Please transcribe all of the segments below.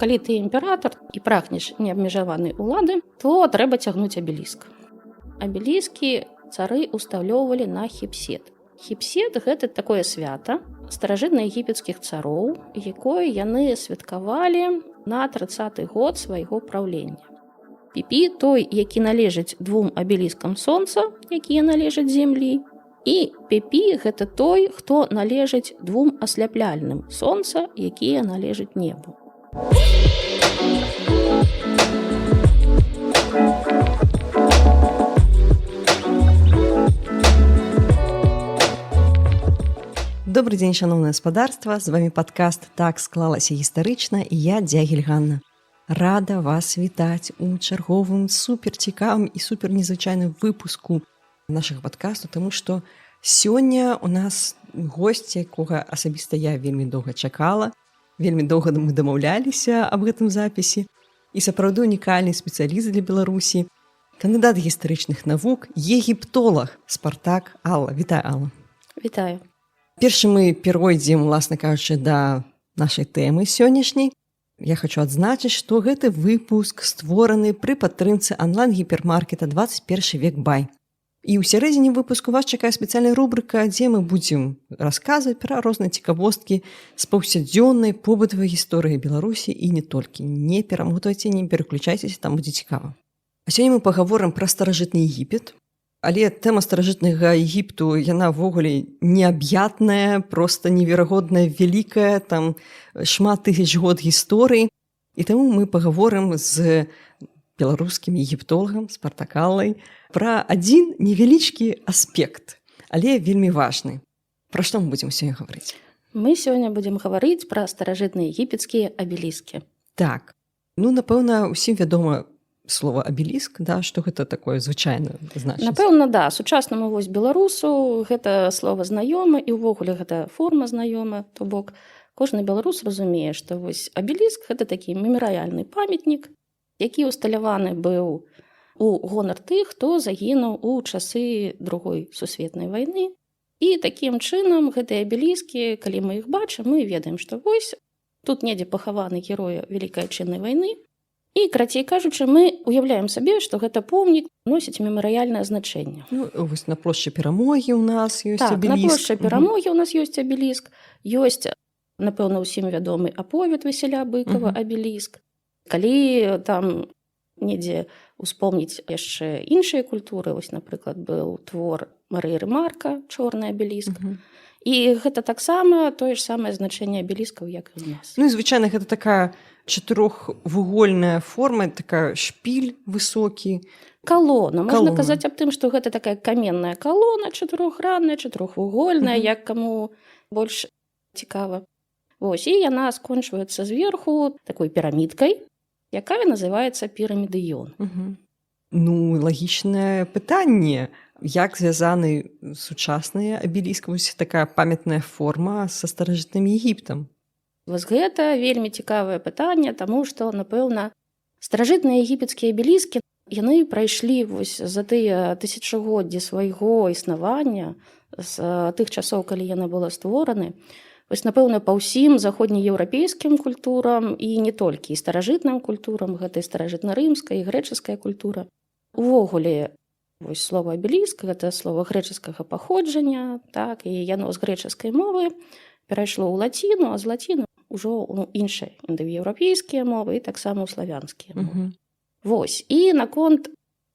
Калі ты імператор і прагнеш неабмежаванай улады, то трэба цягнуць абеліск. Абеліскі цары усталёўвалі на хіпсет. Хіпсет – гэта такое свята старажытнаегіпецкіх цароў, якое яны святкавалі на 30-й год свайго праўлення. Піпі – той, які належыць двум абеліскам сонца, якія належаць зямлі, і Пепі – гэта той, хто належыць двум асляпляльным сонца, якія належаць небу. Добрый дзень, шановное гаспадарства, з вами падкаст «Так склалася гістарычна» і я, Дзягель Ганна. Рада вас вітаць у чарговым суперцікавым і супернезвычайным выпуску нашага падкасту, таму што сёння у нас госць, якога асабіста я вельмі доўга чакала, вельмі доўга мы дамаўляліся аб гэтым запісе, і сапраўды унікальны спецыяліст для Беларусі, кандыдат гістарычных навук, егіптолаг Спартак Алла. Вітай, Алла. Вітаю. Перш мы перайдзем, уласна кажучы, да нашай тэмы сённяшняй. Я хочу адзначыць, што гэты выпуск створаны пры падтрымцы онлайн-гіпермаркета 21 век бай. І ў сярэдзіне выпуску вас чакае спецыяльная рубрыка, дзе мы будзем расказваць пра розныя цікавосткі з паўсядзённай побытавай гісторыі Беларусі і не толькі. Не перамутайце, не пераключайцеся, там будзе цікава. А сёння мы пагаворым пра старажытны Егіпет. Але тэма старажытнага Егіпту, яна ўвогуле неаб'ятная, проста неверагодная, вялікая, там шмат тысяч год гісторыі. І таму мы пагаворым з беларускім егіптолагам, Спартак Аллай, пра адзін невялічкі аспект, але вельмі важны. Пра што мы будзем сёння гаварыць? Мы сёння будзем гаварыць пра старажытныя егіпецкія абеліскі. Так. Напэўна, усім вядома слова абеліск, да, што гэта такое звычайна значыць? Напэўна, да. Сучаснаму вось беларусу гэта слова знаёма, і ўвогуле гэта форма знаёма, то бок кожны беларус разумее, што вось абеліск гэта такі мемарыяльны памятнік, які усталяваны быў у гонар тых, хто загінуў у часы Другой сусветнай вайны. І такім чынам гэтыя абеліскі, калі мы іх бачым, мы ведаем, што вось тут недзе пахаваны героі Вялікай Адчыннай вайны. І, крацей кажучы, мы уяўляем сабе, што гэта помнік носіць мемарыяльнае значэнне. Вось на плошчы Перамогі ў нас ёсць абеліск. Так, на плошчы Перамогі ў нас ёсць абеліск. Ёсць, напэўна, усім вядомы аповед Васіля Быкава абеліск. Калі там недзе успомніць яшчэ іншыя культуры, вось, напрыклад, быў твор Марыі Рэмарка «Чорны абеліск». І гэта таксама тое ж самае значэнне абеліскаў, як і ў нас. І звычайна гэта такая чатырохвугольная форма, такая шпіль высокі. Калона. Можна казаць аб тым, што гэта такая каменная калона, чатырохгранная, чатырохвугольная, як каму больш цікава. Вось, і яна скончваецца зверху такой пірамідкай, якая называецца пірамідыён. Лагічнае пытанне. Як звязаны сучасныя абеліскі, вось такая памятная форма са старажытным Егіптам? Вось гэта вельмі цікавае пытанне, таму што, напэўна, старажытныя егіпецкія абеліскі, яны прайшлі вось за тыя тысячагоддзі свайго існавання, з тых часоў, калі яны былі створаны. Вось, напэўна, па ўсім заходнееўрапейскім культурам і не толькі, і старажытным культурам, гэта і старажытна-рымская, і грэчаская культура. Увогуле, вось слова абеліск, гэта слова грэчаскага паходжання, так, і яно з грэчаскай мовы перайшло ў лаціну, а з лаціну ўжо ў іншыя індаеўрапейскія мовы і таксама ў славянскія мовы. Вось, і наконт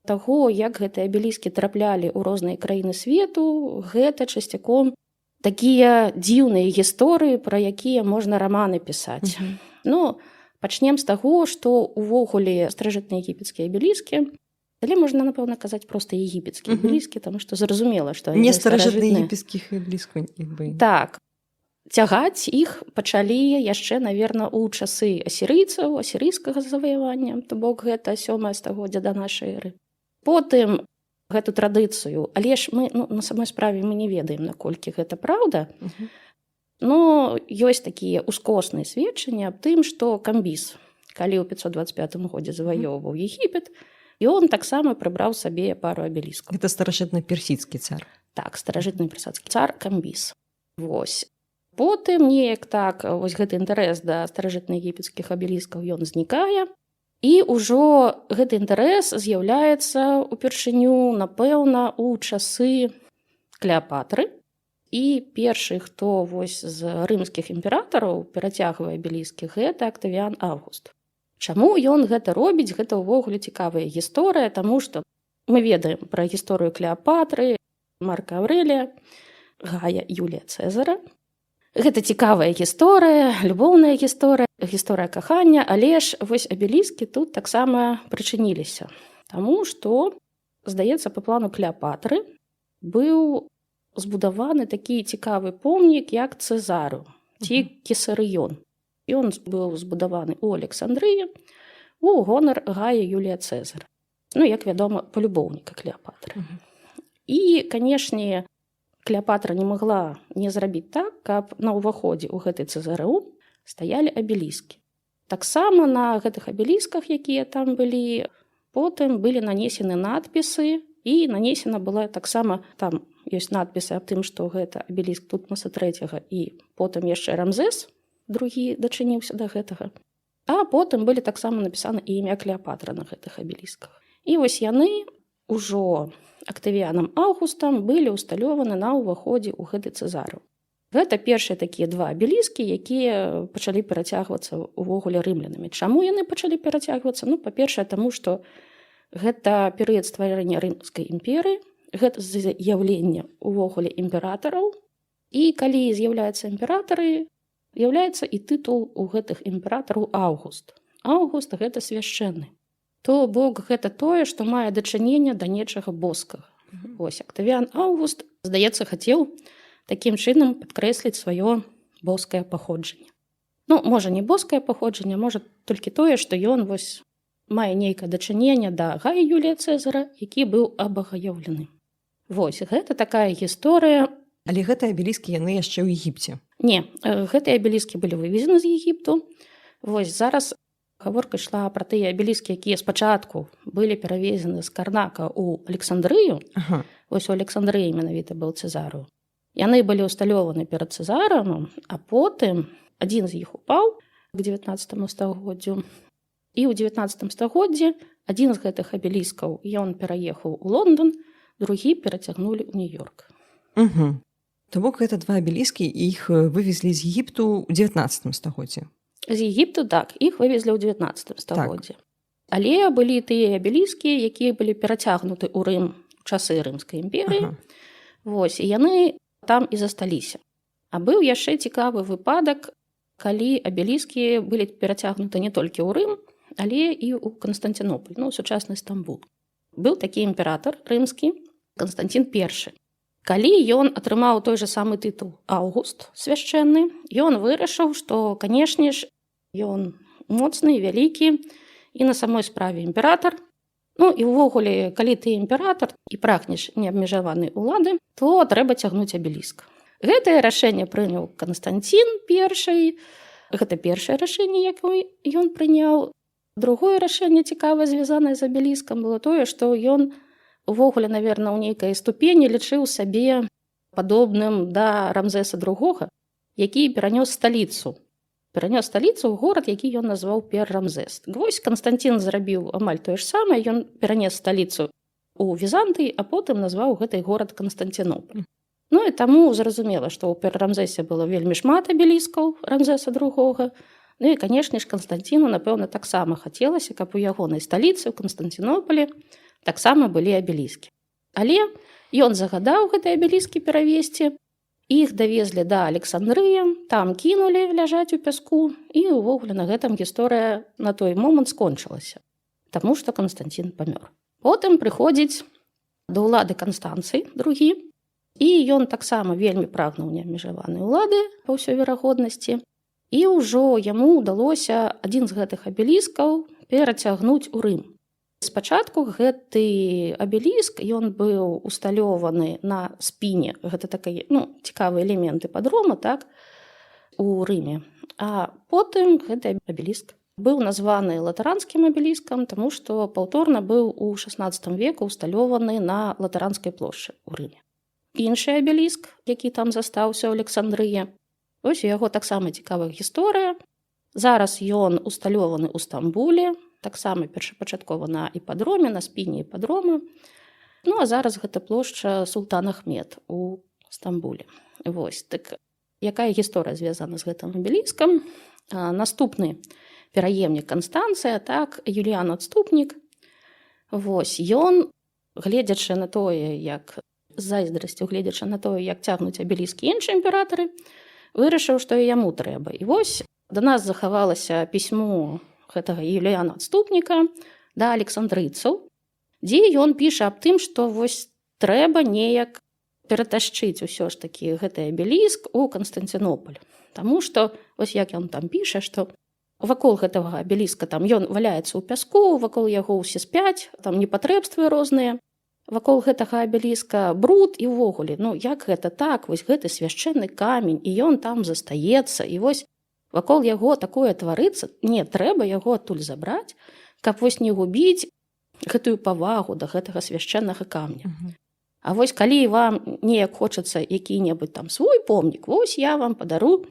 таго, як гэтыя абеліскі траплялі ў розныя краіны свету, гэта часцяком такія дзіўныя гісторыі, пра якія можна раманы пісаць. Пачнем з таго, што ўвогуле старажытныя егіпецкія абеліскі, але можна, напэўна, казаць проста егіпецкія абеліскі, таму што зразумела, што не старажытныя егіпецкіх абеліскаў. Так. Цягаць іх пачалі яшчэ, наверно, у часы асірыйцаў, асірыйскага заваявання, то бок гэта 7-е стагоддзя да нашай эры. Потым гэту традыцыю, але ж мы, на самой справе мы не ведаем, наколькі гэта праўда, но ёсць такія ускосныя сведчанні аб тым, што Камбіс, калі ў 525 годзе заваёўваў Егіпет, ён таксама прыбраў сабе пару абеліскаў. Гэта старажытны персідскі цар. Так, старажытны персідскі цар Камбіс. Вось. Потым неяк так вось гэты інтарэс да старажытнаегіпецкіх абеліскаў ён знікае. І ўжо гэты інтарэс з'яўляецца упершыню, напэўна, у часы Клеапатры. І першы, хто вось з рымскіх імператараў перацягвае абеліскі, гэта Актавіян Аўгуст. Чаму ён гэта робіць? Гэта ўвогуле цікавая гісторыя, таму што мы ведаем пра гісторыю Клеапатры, Марка Аўрэлія, Гая Юлія Цэзара. Гэта цікавая гісторыя, любоўная гісторыя, гісторыя кахання, але ж вось абеліскі тут таксама прычыніліся. Таму што, здаецца, па плану Клеапатры быў збудаваны такі цікавы помнік, як Цэзару, ці Кесарыён. Ён быў збудаваны ў Александрыі у гонар Гая Юлія Цэзара. Ну, як вядома, палюбоўніка Клеапатры. І, канешне, Клеапатра не магла не зрабіць так, каб на ўваходзе ў гэты Цэзарыў стаялі абеліскі. Таксама на гэтых абелісках, якія там былі, потым былі нанесены надпісы, і нанесена была таксама, там ёсць надпісы аб тым, што гэта абеліск Тутмаса III, і потым яшчэ Рамзес другі дачыніўся да гэтага. А потым былі таксама напісаны і імя Клеапатра на гэтых абелісках. І вось яны ўжо Актавіянам Аўгустам былі ўсталёваны на ўваходзе ў гэты Цэзарыў. Гэта першыя такія два абеліскі, якія пачалі перацягвацца ўвогуле рымлянамі. Чаму яны пачалі перацягвацца? Ну, па-першае, таму што гэта перыяд стварэння Рымскай імперыі, гэта з'яўленне ўвогуле імператараў. І калі з'яўляюцца імператары, з'яўляецца і тытул у гэтых імператараў Аўгуст. Аўгуст – гэта свяшчэнны. То бок гэта тое, што мае дачыненне да нечага боскага. Вось Актавіян Аўгуст, здаецца, хацеў такім чынам падкрэсліць сваё боскае паходжанне. Ну, можа, не боскае паходжанне, можа, толькі тое, што ён вось мае нейкае дачыненне да Гая Юлія Цэзара, які быў абагаяўлены. Вось, гэта такая гісторыя. Але гэтыя абеліскі яны яшчэ ў Егіпце. Не, гэтыя абеліскі былі вывезены з Егіпту. Вось зараз гаворка ішла пра тыя абеліскі, якія спачатку былі перавезены з Карнака ў Александрыю. Вось у Александрыі менавіта быў Цэзарыў. Яны былі ўсталёваны перад Цэзарам, а потым адзін з іх упаў к 19 стагоддзю. І ў 19 стагоддзі адзін з гэтых абеліскаў ён пераехаў у Лондан, другі перацягнулі ў Нью-Йорк. То бок гэта два абеліскі, іх вывезлі з Егіпту ў 19 стагоддзі. З Егіпту, так, іх вывезлі ў 19 стагоддзі. Але былі тыя абеліскі, якія былі перацягнуты ў Рым у часы Рымскай імперыі. Вось, і яны там і засталіся. А быў яшчэ цікавы выпадак, калі абеліскі былі перацягнуты не толькі ў Рым, але і ў Канстантынополь, ну, сучасны Стамбул. Быў такі імператар рымскі, Канстантин I. Калі ён атрымаў той же самы тытул Аўгуст свяшчэнны, ён вырашыў, што, канешне ж, ён моцны, вялікі і на самой справе імператар. Ну і ўвогуле, калі ты імператар і прагнеш неабмежаванай улады, то трэба цягнуць абеліск. Гэтае рашэнне прыняў Канстантин I. Гэта першае рашэнне, якое ён прыняў. Другое рашэнне цікавае, звязанае з абеліскам, было тое, што ён увогуле, наверное, у нейкай ступені лічыў сабе падобным да Рамзеса II, які перанёс сталіцу. Перанёс сталіцу ў горад, які ён назваў Пер-Рамзес. Вось Канстантин зрабіў амаль тое ж самае, ён перанес сталіцу ў Візантыі, а потым назваў гэты горад Канстантинополь. Ну і таму зразумела, што ў Пер-Рамзесе было вельмі шмат абеліскаў Рамзеса II. Ну і, канешне ж, Канстантину, напэўна, таксама хацелася, каб у ягонай сталіцы, ў Канстантинополі, таксама былі абеліскі. Але ён загадаў гэтыя абеліскі перавезці, іх давезлі да Александрыі, там кінулі ляжаць у пяску, і ўвогуле на гэтым гісторыя на той момант скончылася, таму што Канстантин памёр. Потым прыходзіць да ўлады Канстанцый II, і ён таксама вельмі прагнуў неабмежаванай улады, па ўсёй верагоднасці, і ўжо яму ўдалося адзін з гэтых абеліскаў перацягнуць у Рым. Спачатку гэты абеліск, ён быў усталёваны на спіне, гэта такія, ну, цікавыя элементы падрома, так, у Рыме. А потым гэты абеліск быў названы латаранскім абеліскам, таму што паўторна быў у 16 веку усталёваны на Латаранскай плошчы ў Рыме. Іншы абеліск, які там застаўся ў Александрыі, Вось у яго таксама цікавая гісторыя. Зараз ён усталёваны ў Стамбуле, таксама першапачаткова на іпадроме, на спіне іпадрома. Ну, а зараз гэта плошча Султан Ахмед у Стамбуле. Вось, так якая гісторыя звязана з гэтым абеліскам? Наступны пераемнік Канстанцыя, так, Юліян Адступнік. Вось, ён, гледзячы на тое, як з зайздрасцю, гледзячы на тое, як цягнуць абеліскі іншыя імператары, вырашыў, што і яму трэба. І вось да нас захавалася пісьмо гэтага Юліяна Адступніка да александрыйцаў, дзе ён піша аб тым, што вось трэба неяк ператашчыць усё ж такі гэты абеліск у Канстанцінополь. Таму што, вось як ён там піша, што вакол гэтага абеліска там ён валяецца ў пяску, вакол яго ўсе спяць, там непатрэбствы розныя. Вакол гэтага абеліска бруд і ўвогуле. Ну, як гэта так? Вось гэты свяшчэнны камень, і ён там застаецца. І вось вакол яго такое тварыцца. Не, трэба яго адтуль забраць, каб вось не губіць гэтую павагу да гэтага свяшчэннага камня. А вось калі вам неяк хочацца які-небудзь там свой помнік, вось я вам падару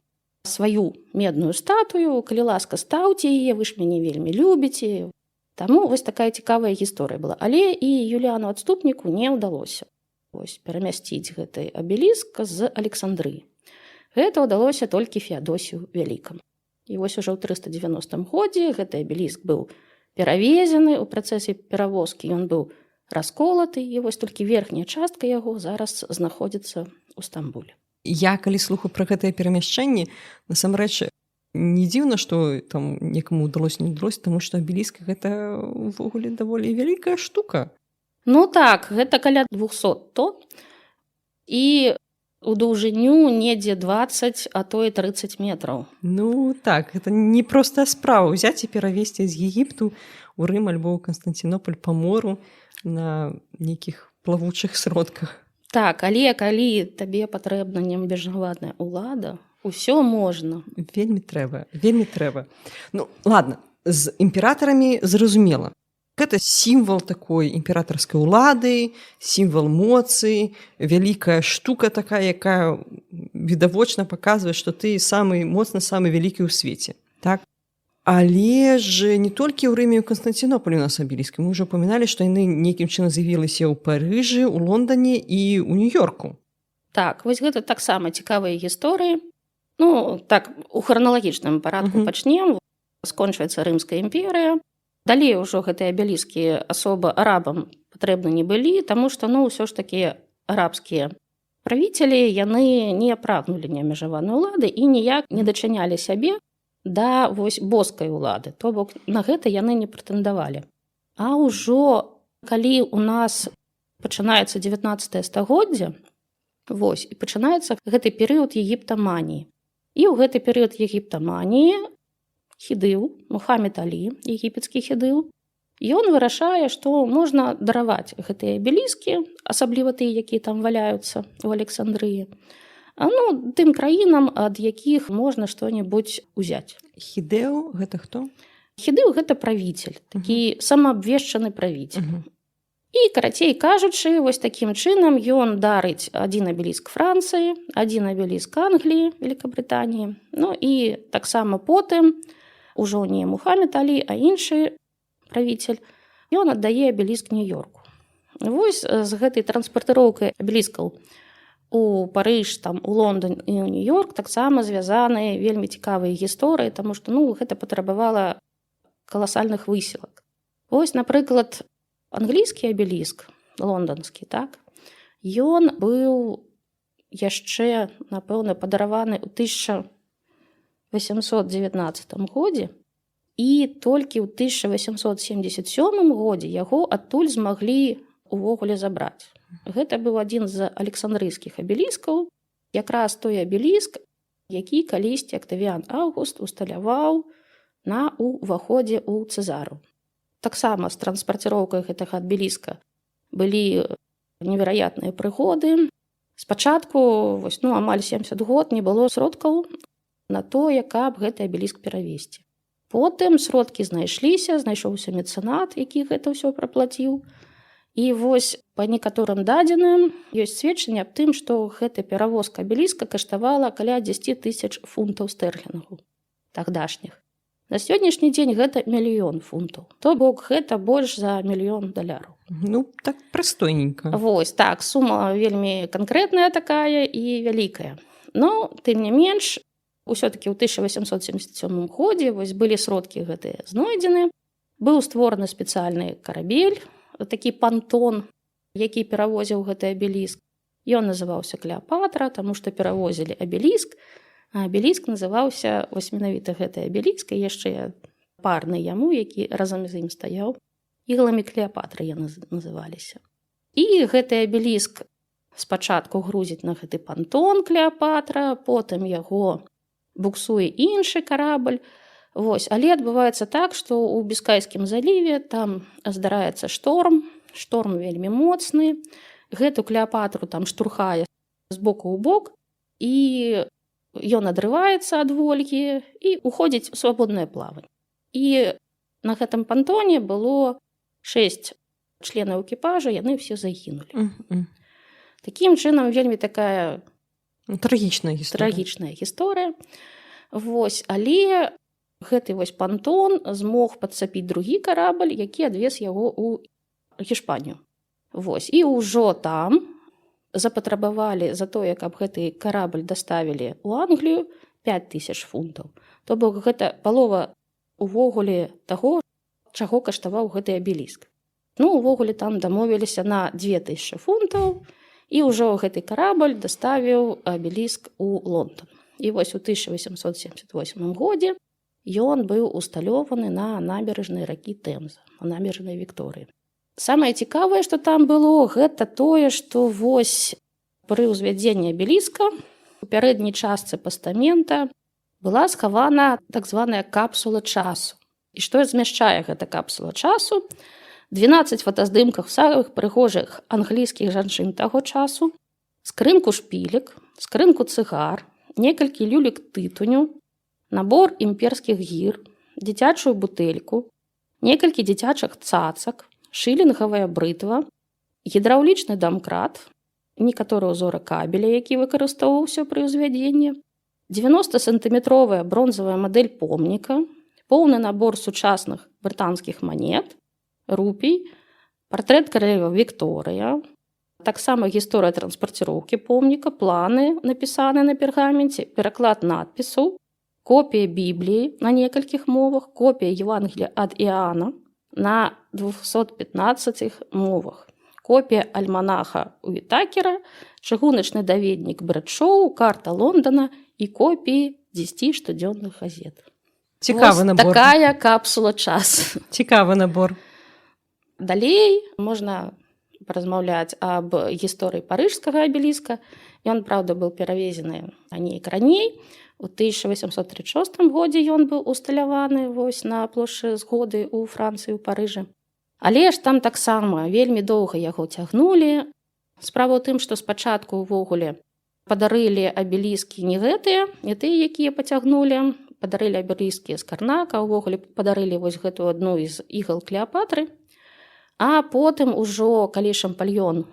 сваю медную статую, калі ласка, стаўце яе, вы ж мяне вельмі любіце. Таму вось такая цікавая гісторыя была. Але і Юліяну Адступніку не ўдалося вось перамясціць гэты абеліск з Александрыі. Гэта ўдалося толькі Феадосію Вялікаму. І вось ужо ў 390 годзе гэты абеліск быў перавезены, у працэсе перавозкі ён быў расколаты, і вось толькі верхняя частка яго зараз знаходзіцца ў Стамбуле. Я, калі слухаю пра гэтае перамяшчэнне, насамрэч, не дзіўна, што там некаму ўдалося, не ўдалося, таму што абеліск гэта ўвогуле даволі вялікая штука. Ну так, гэта каля 200 тонн, і у даўжыню недзе 20, а то і 30 метраў. Ну так, гэта не простая справа ўзяць і перавезці з Егіпту ў Рым альбо ў Канстанцінополь па мору на нейкіх плавучых сродках. Так, але калі табе патрэбна неабмежаваная ўлада, усё можна. Вельмі трэба, вельмі трэба. Ну, ладно, з імператарамі зразумела. Гэта сімвал такой імператарскай улады, сімвал моцы, вялікая штука такая, якая відавочна паказвае, што ты самы моцны, самы вялікі ў свеце. Так? Але ж не толькі ў Рыме і ў Канстанцінополі у нас абеліскі. Мы ўжо паміналі, што яны нейкім чынам з'явіліся ў Парыжы, у Лондане і ў Нью-Йорку. Так, вось гэта таксама цікавыя гісторыі. Ну, так, у храналагічным парадку пачнем. Скончваецца Рымская імперыя. Далей ўжо гэтыя абеліскі асоба арабам патрэбны не былі, таму што, ну, ўсё ж такі арабскія правіцелі, яны не прагнулі неабмежаванай улады і ніяк не дачынялі сябе да вось боскай улады. То бок на гэта яны не прэтэндавалі. А ўжо калі у нас пачынаецца 19 стагоддзе, вось, і пачынаецца гэты перыяд егіптаманіі. І ў гэты перыяд егіптаманіі Хідыў, Мухаммед Алі, егіпецкі Хідыў, ён вырашае, што можна дараваць гэтыя абеліскі, асабліва тыя, якія там валяюцца ў Александрыі, ну, тым краінам, ад якіх можна што-небудзь узяць. Хідэў гэта хто? Хідыў гэта правіцель, такі самаабвешчаны правіцель. І, карацей кажучы, вось такім чынам ён дарыць адзін абеліск Францыі, адзін абеліск Англіі, Великабрытаніі, ну і таксама потым, ужо не Мухаммед Алі, а іншы правіцель, ён аддае абеліск Нью-Йорку. Вось з гэтай транспартыроўкай абеліскаў у Парыж, там, у Лондон і ў Нью-Йорк таксама звязаныя вельмі цікавыя гісторыі, таму што, ну, гэта патрабавала каласальных высілак. Вось, напрыклад, англійскі абеліск, лонданскі, так, ён быў яшчэ, напэўна, падараваны ў 1819 годзе, і толькі ў 1877 годзе яго адтуль змаглі увогуле забраць. Гэта быў адзін з александрыйскіх абеліскаў, якраз той абеліск, які калісьці Актавіян Аўгуст усталяваў на ўваходзе ў Цэзару. Таксама з транспарціроўкай гэтага абеліска былі невераятныя прыгоды. Спачатку, вось, ну, амаль 70 год не было сродкаў на тое, каб гэты абеліск перавесці. Потым сродкі знайшліся, знайшоўся мецэнат, які гэта ўсё праплаціў. І вось па некаторым дадзеным ёсць сведчанне аб тым, што гэта перавозка абеліска каштавала каля 10 000 фунтаў стэрлінгаў тагдашніх. На сённяшні дзень гэта 1 000 000 фунтаў. То бок гэта больш за $1 000 000. Ну, так прыстойненька. Вось, так, сума вельмі канкрэтная такая і вялікая. Но, тым не менш, усё-такі ў 1877 годзе вось былі сродкі гэтыя знойдзены. Быў створаны спецыяльны карабель, такі пантон, які перавозіў гэты абеліск. Ён называўся Клеапатра, таму што перавозілі абеліск, а абеліск называўся, вось менавіта гэты абеліск, і яшчэ парны яму, які разам з ім стаяў. Ігламі Клеапатры яны называліся. І гэты абеліск спачатку грузіць на гэты пантон Клеапатра, потым яго буксуе іншы карабль. Вось. Але адбываецца так, што ў Біскайскім заліве там здараецца шторм вельмі моцны, гэту Клеапатру там штурхае з боку ў бок, і ён адрываецца ад вольгі і уходзіць у свабоднае плаванне. І на гэтым пантоне было 6 членаў экіпажа, яны ўсе загінулі. Такім чынам вельмі такая трагічная гісторыя. Вось. Але гэты вось пантон змог падцапіць другі карабль, які адвез яго ў Гішпанію. Вось. І ўжо там запатрабавалі за тое, каб гэты карабль даставілі ў Англію 5000 фунтаў. То бок гэта палова увогуле таго, чаго каштаваў гэты абеліск. Ну, увогуле там дамовіліся на 2000 фунтаў, і ўжо гэты карабль даставіў абеліск у Лондон. І вось у 1878 годзе ён быў усталёваны на набярэжнай ракі Тэмза, на набярэжнай Вікторыі. Самае цікавае, што там было, гэта тое, што вось пры ўзвядзенні абеліска у пярэдняй частцы пастамента была схавана так званая капсула часу. І што змяшчае гэта капсула часу? 12 фотаздымках самых прыгожых англійскіх жанчын таго часу, скрынку шпілек, скрынку цыгар, некалькі люлек тытуню, набор імперскіх гір, дзіцячую бутэльку, некалькі дзіцячых цацак, шылінгавая брытва, гідраўлічны дамкрат, некаторыя ўзоры кабеля, які выкарыстоўваўся пры ўзвядзенні, 90-сантыметровая бронзавая мадэль помніка, поўны набор сучасных брытанскіх манет, рупій, партрэт каралевы Вікторыя, таксама гісторыя транспарціроўкі помніка, планы, напісаныя на пергаменце, пераклад надпісаў, копія Бібліі на некалькіх мовах, копія Євангелія ад Іоанна на 215 мовах, копія альманаха Уітакера, чыгуначны даведнік Брэдшоу, карта Лондона і копіі 10 штодзённых газет. Цікавы набор. Такая капсула часу. Цікавы набор. Далей можна паразмаўляць аб гісторыі парыжскага абеліска. Ён, праўда, быў перавезены нейк раней. У 1836 годзе ён быў усталяваны вось на плошчы Згоды ў Францыі, у Парыжы. Але ж там таксама вельмі доўга яго цягнулі. Справа ў тым, што спачатку ўвогуле падарылі абеліскі не гэтыя, не тыя, якія пацягнулі. Падарылі абеліскі з Карнака, увогуле падарылі вось гэту адну з ігал Клеапатры. А потым ужо, калі Шампальён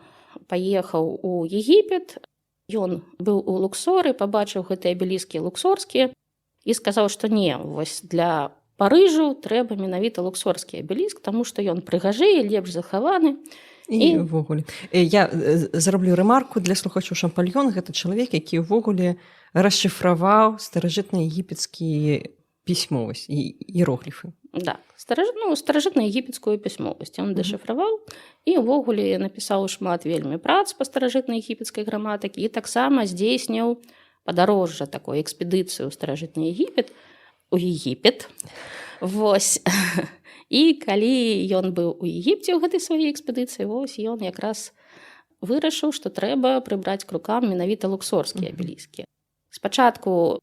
паехаў у Егіпет, ён быў у Луксоры, пабачыў гэтыя абеліскі луксорскія і сказаў, што не, вось для Парыжу трэба менавіта луксорскі абеліск, таму што ён прыгажэе, лепш захаваны. І ўвогуле. Я зраблю рэмарку для слухачоў. Шампальён – гэта чалавек, які ўвогуле расшыфраваў старажытныя егіпецкія пісьмовасць і іерогліфы. Да, старажытную егіпецкую пісьмовасць ён дэшыфраваў і ўвогуле напісаў шмат вельмі прац па старажытнай егіпецкай граматыкі і таксама здзейсніў падарожжа, такую экспедыцыю ў старажытны Егіпет, у Егіпет. Вось. І калі ён быў у Егіпце ў гэтай сваёй экспедыцыі, вось ён якраз вырашыў, што трэба прыбраць к рукам менавіта луксорскія абеліскі. Спачатку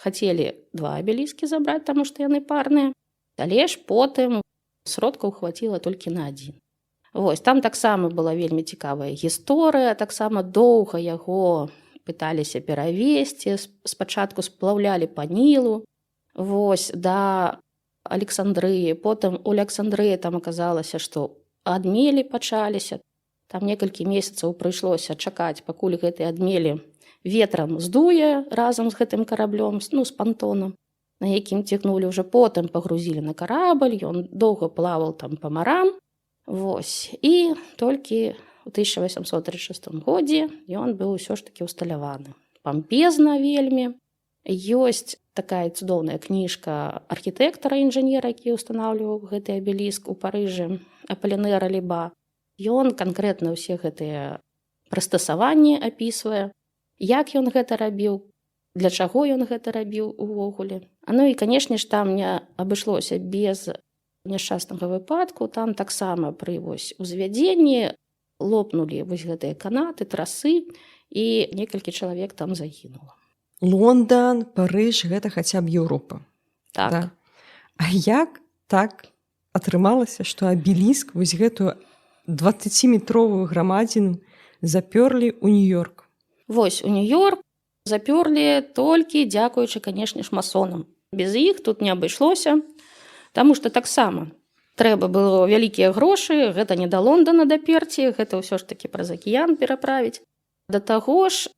хацелі 2 абеліскі забраць, таму што яны парныя, але ж потым сродкаў хваціла толькі на 1. Вось, там таксама была вельмі цікавая гісторыя, таксама доўга яго пыталіся перавесці, спачатку сплаўлялі па Нілу, вось, да Александрыі, потым у Александрыі там аказалася, што адмелі пачаліся. Там некалькі месяцаў прыйшлося чакаць, пакуль гэтыя адмелі ветрам здуе разам з гэтым караблём, ну, з пантонам, на якім цягнулі, ўжо потым пагрузілі на карабль, ён доўга плаваў там па марам. Вось. І толькі ў 1836 годзе ён быў усё ж такі ўсталяваны. Пампезна вельмі. Ёсць такая цудоўная кніжка архітэктара, інжынера, які ўстанаўліваў гэты абеліск у Парыжы, Аполінера Ліба. Ён канкрэтна ўсе гэтыя прыстасаванні апісвае, як ён гэта рабіў, для чаго ён гэта рабіў увогуле. Ну і, канешне ж, там не абышлося без няшчаснага выпадку. Там таксама пры узвядзенні лопнулі гэтыя канаты, трасы, і некалькі чалавек там загінула. Лондан, Парыж, гэта хаця б Еўропа. Так. Да? А як так атрымалася, што абеліск гэтую 20-метровую грамадзіну запёрлі ў Нью-Йорк? Вось, у Нью-Йорк запёрлі толькі дзякуючы, канешне ж, масонам. Без іх тут не абышлося, таму што таксама трэба было вялікія грошы, гэта не да Лондона дапёрці, гэта ўсё ж такі праз акіян пераправіць. Да таго ж,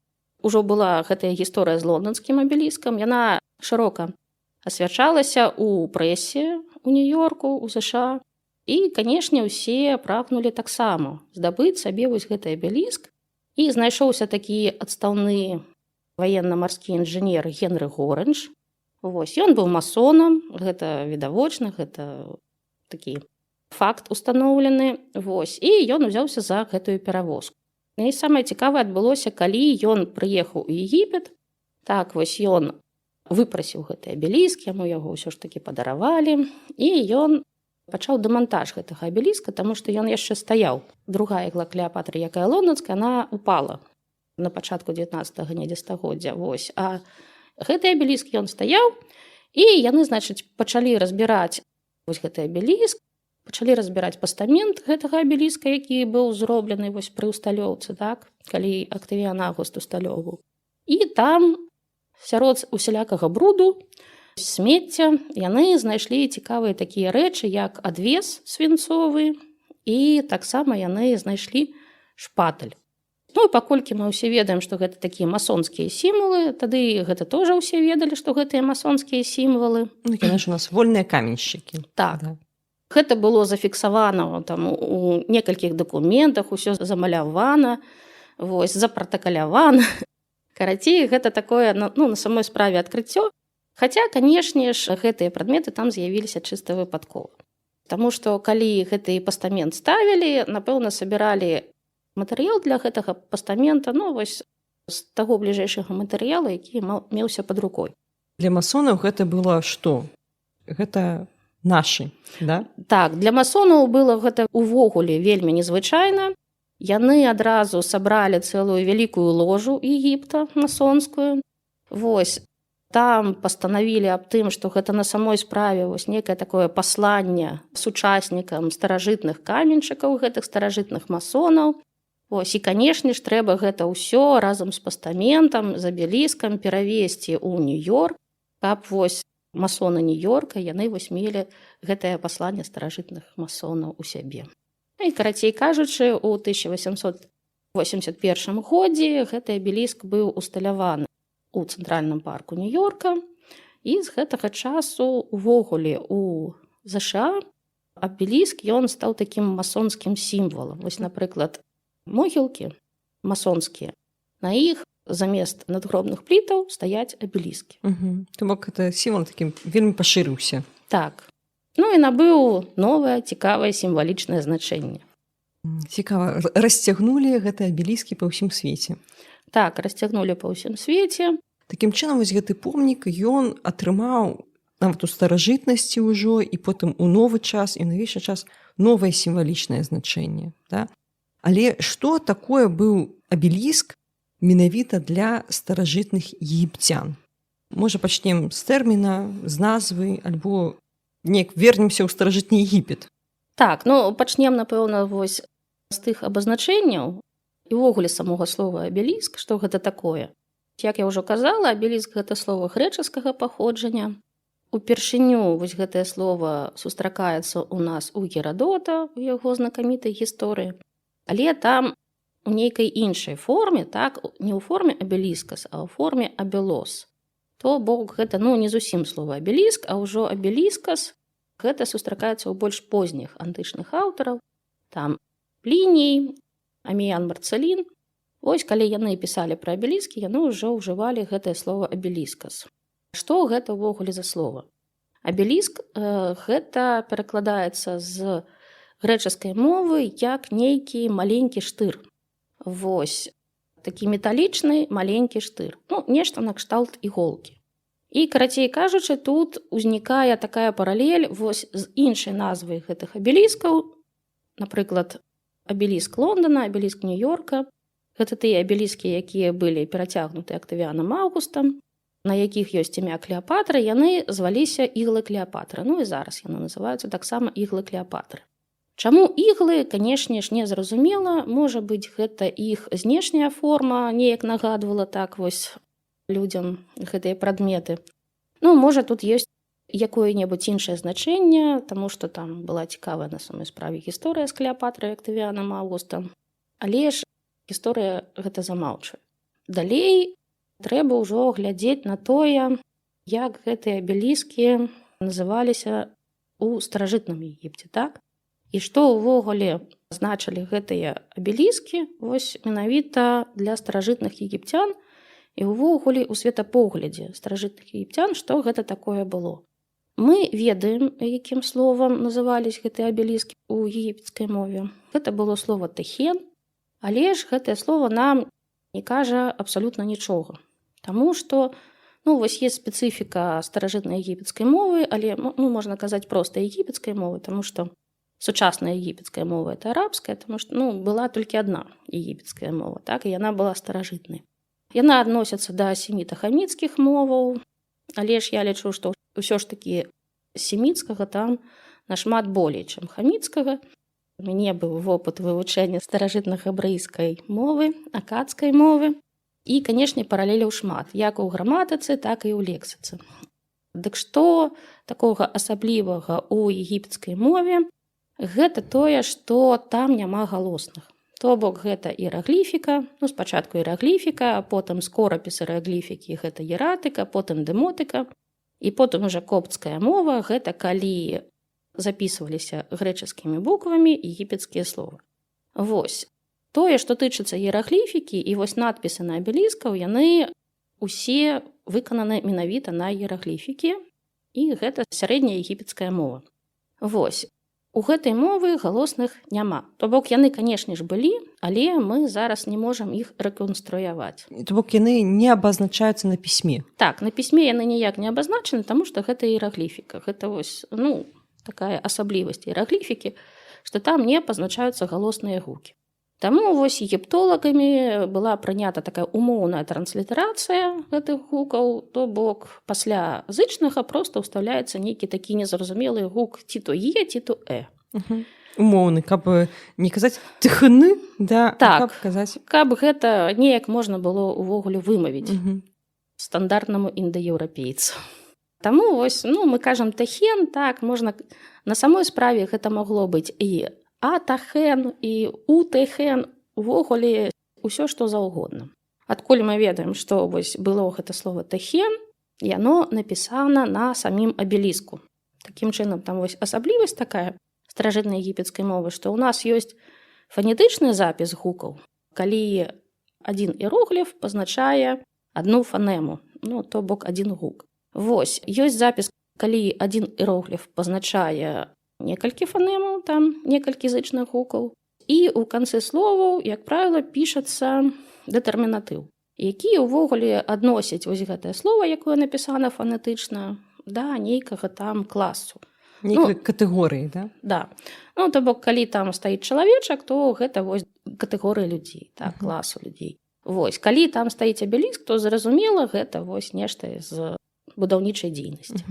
ужо была гэтая гісторыя з лонданскім абеліскам, яна шырока асвячалася ў прэсе у Нью-Йорку, у США. І, канешне, усе прагнулі таксама здабыць сабе гэты абеліск. І знайшоўся такі адстаўны ваенна-марскі інжынер Генры Горынж. Вось, ён быў масонам, гэта відавочна, гэта такі факт устаноўлены. Вось, і ён узяўся за гэтую перавозку. І самае цікавае адбылося, калі ён прыехаў у Егіпет. Так, вось ён выпрасіў гэты абеліск, яму яго ўсё ж такі падаравалі, і ён пачаў дэмантаж гэтага абеліска, таму што ён яшчэ стаяў. Другая ігла Клеапатры, якая лонданская, она упала на пачатку 19-го недзе стагоддзя. Вось. А гэты абеліск ён стаяў, і яны, значыць, пачалі разбіраць гэты абеліск, пачалі разбіраць пастамент гэтага абеліска, які быў зроблены пры ўсталёўцы, так? Калі Актавіян Аўгуст усталёўваў. І там сярод усялякага бруду, смецця, яны знайшлі цікавыя такія рэчы, як адвес свінцовы, і таксама яны знайшлі шпаталь. Ну і паколькі мы ўсе ведаем, што гэта такія масонскія сімвалы, тады гэта тоже ўсе ведалі, што гэтыя масонскія сімвалы. Ну, конечно, у нас вольныя каменшчыкі. Так. Да. Гэта было зафіксавана там у некалькіх дакументах, усё замалявана, вось, запратакалявана. Карацей, гэта такое, ну, на самой справе адкрыццё. Хаця, канешне ж, гэтыя прадметы там з'явіліся чыста выпадкова. Таму што калі гэты пастамент ставілі, напэўна, сабіралі матэрыял для гэтага пастамента, ну, вось, з таго бліжэйшага матэрыялу, які меўся пад рукой. Для масонаў гэта было што? Гэта нашы, да? Так, для масонаў было гэта увогуле вельмі незвычайна. Яны адразу сабралі цэлую вялікую ложу Егіпта масонскую. Вось, там пастанавілі аб тым, што гэта на самой справе вось некае такое пасланне сучаснікам старажытных каменьчыкаў, гэтых старажытных масонаў. Вось, і, канешне ж, трэба гэта ўсё разам з пастаментам, з абеліскам перавесці ў Нью-Йорк, каб вось масоны Нью-Йорка, яны вось мелі гэтае пасланне старажытных масонаў у сябе. І, карацей кажучы, у 1881 годзе гэты абеліск быў усталяваны у цэнтральным парку Нью-Йорка, і з гэтага часу увогуле у ЗША абеліск ён стаў такім масонскім сімвалам. Вось, напрыклад, могілкі масонскія, на іх замест надгробных плітаў стаяць абеліскі. То бок гэта сімвал такім вельмі пашырыўся. Так. Ну і набыў новае цікавае сімвалічнае значэнне. Цікава, расцягнулі гэты абеліскі па ўсім свеце. Так, расцягнулі па ўсім свеце. Такім чынам, вось гэты помнік, ён атрымаў нават у старажытнасці ўжо, і потым у новы час, і ў навейшы час новае сімвалічнае значэнне. Да? Але што такое быў абеліск менавіта для старажытных егіпцян? Можа, пачнем з тэрміна, з назвы, альбо неяк вернемся ў старажытны Егіпет? Так, ну, пачнем, напэўна, вось з тых абазначэнняў і ўвогуле самога слова абеліск, што гэта такое. Як я ўжо казала, абеліск – гэта слова грэчаскага паходжання. упершыню вось гэтае слово сустракаецца ў нас у Герадота, у яго знакамітай гісторыі, але там у нейкай іншай форме, так, не ў форме абеліскас, а ў форме абелос. То бок гэта, не зусім слова абеліск, а ўжо абеліскас, гэта сустракаецца ў больш позніх антычных аўтараў. Там Пліній, Аміян Марцэлін. Вось калі яны пісалі пра абеліскі, яны ўжо ўжывалі гэтае слово абеліскас. Што гэта ўвогуле за слова? Абеліск гэта перакладаецца з грэчаскай мовы як нейкі маленькі штыр. Вось такі металічны маленькі штыр. Нешта накшталт іголкі. І, карацей кажучы, тут узнікае такая паралель вось з іншай назвай гэтых абеліскаў. Напрыклад, абеліск Лондона, абеліск Нью-Йорка. Гэта тыя абеліскі, якія былі перацягнуты Актавіянам Аўгустам, на якіх ёсць імя Клеапатры, яны зваліся іглы Клеапатры. І зараз яны называюцца таксама іглы Клеапатры. Чаму іглы, канешне ж, не зразумела. Можа быць, гэта іх знешняя форма неяк нагадвала так вось людзям гэтыя прадметы. Можа, тут ёсць якое-небудзь іншае значэнне, таму што там была цікавая на самой справе гісторыя з Клеапатрай і Актавіянам Аўгустам. Але ж гісторыя гэта замаўчвае. Далей трэба ўжо глядзець на тое, як гэтыя абеліскі называліся ў старажытным Егіпце, так? І што ўвогуле значылі гэтыя абеліскі вось менавіта для старажытных егіпцян і ўвогуле ў светапоглядзе старажытных егіпцян, што гэта такое было. Мы ведаем, якім словам назывались гэтыя абеліскі ў егіпецкай мове. Гэта было слово тэхен, але ж гэтае слово нам не кажа абсалютна нічога. Таму што, вось есть спецыфіка старажытнай егіпецкай мовы, але, можна казаць проста егіпецкай мовы, таму што сучасная егіпецкая мова – это арабская, таму што, была толькі адна егіпецкая мова, так, і яна была старажытнай. Яна адносіцца да семіта-хаміцкіх моваў, але ж я лічу, што ўсё ж такі семіцкага там нашмат болей, чым хаміцкага. У мяне быў вопыт вывучэння старажытна-габрэйскай мовы, акадскай мовы. І, канешне, паралеляў шмат, як у граматыцы, так і ў лексіцы. Дык што такога асаблівага ў егіпецкай мове? Гэта тое, што там няма галосных. То бок гэта іерагліфіка, спачатку іерагліфіка, а потым скорапіс іерагліфікі, гэта іератыка, потым демотыка, і потым уже копцкая мова, гэта калі запісваліся грэчаскімі буквамі егіпецкія словы. Вось. Тое, што тычыцца іерагліфікі і вось надпісы на абеліскаў, яны усе выкананы менавіта на іерагліфікі, і гэта сярэдняя егіпецкая мова. Вось. У гэтай мовы галосных няма. То бок яны, канешне ж, былі, але мы зараз не можам іх рэканструяваць. То бок яны не абазначаюцца на пісьме. Так, на пісьме яны ніяк не абазначаны, таму што гэта іерагліфіка. Гэта вось, такая асаблівасць іерагліфікі, што там не пазначаюцца галосныя гукі. Таму вось егіптолагамі была прынята такая умоўная транслітарацыя гэтых гукаў, то бок пасля зычнага проста ўстаўляецца нейкі такі незразумелы гук ці то е, ці то э. Умоўны, каб не казаць тхны, да, так, каб казаць... каб гэта неяк можна было ўвогуле вымавіць стандартнаму індаеўрапейцу. Таму вось, мы кажам тэхен, так, можна на самой справе гэта магло быць і атахен, і утэхен, увогуле ўсё што заўгодна. Адкуль мы ведаем, што вось было гэта слово тэхен, яно напісана на самім абеліску. Такім чынам, там вось асаблівасць такая старажытнай егіпецкай мовы, што ў нас ёсць фанетычны запіс гукаў, калі адзін іерогліф пазначае адну фанему, то бок адзін гук. Вось, ёсць запіс, калі адзін іерогліф пазначае некалькі фанемаў, там некалькі зычных гукаў. І ў канцы словаў, як правіла, пішацца дэтэрмінатыў, які ўвогуле адносіць вось гэтае слово, якое напісана фанетычна, да нейкага там класу. Нейкай катэгорыі, да? Да. То бок, калі там стаіць чалавечак, то гэта вось катэгорыя людзей, так, класу людзей. Вось, калі там стаіць абеліск, то зразумела, гэта вось нешта з будаўнічай дзейнасці.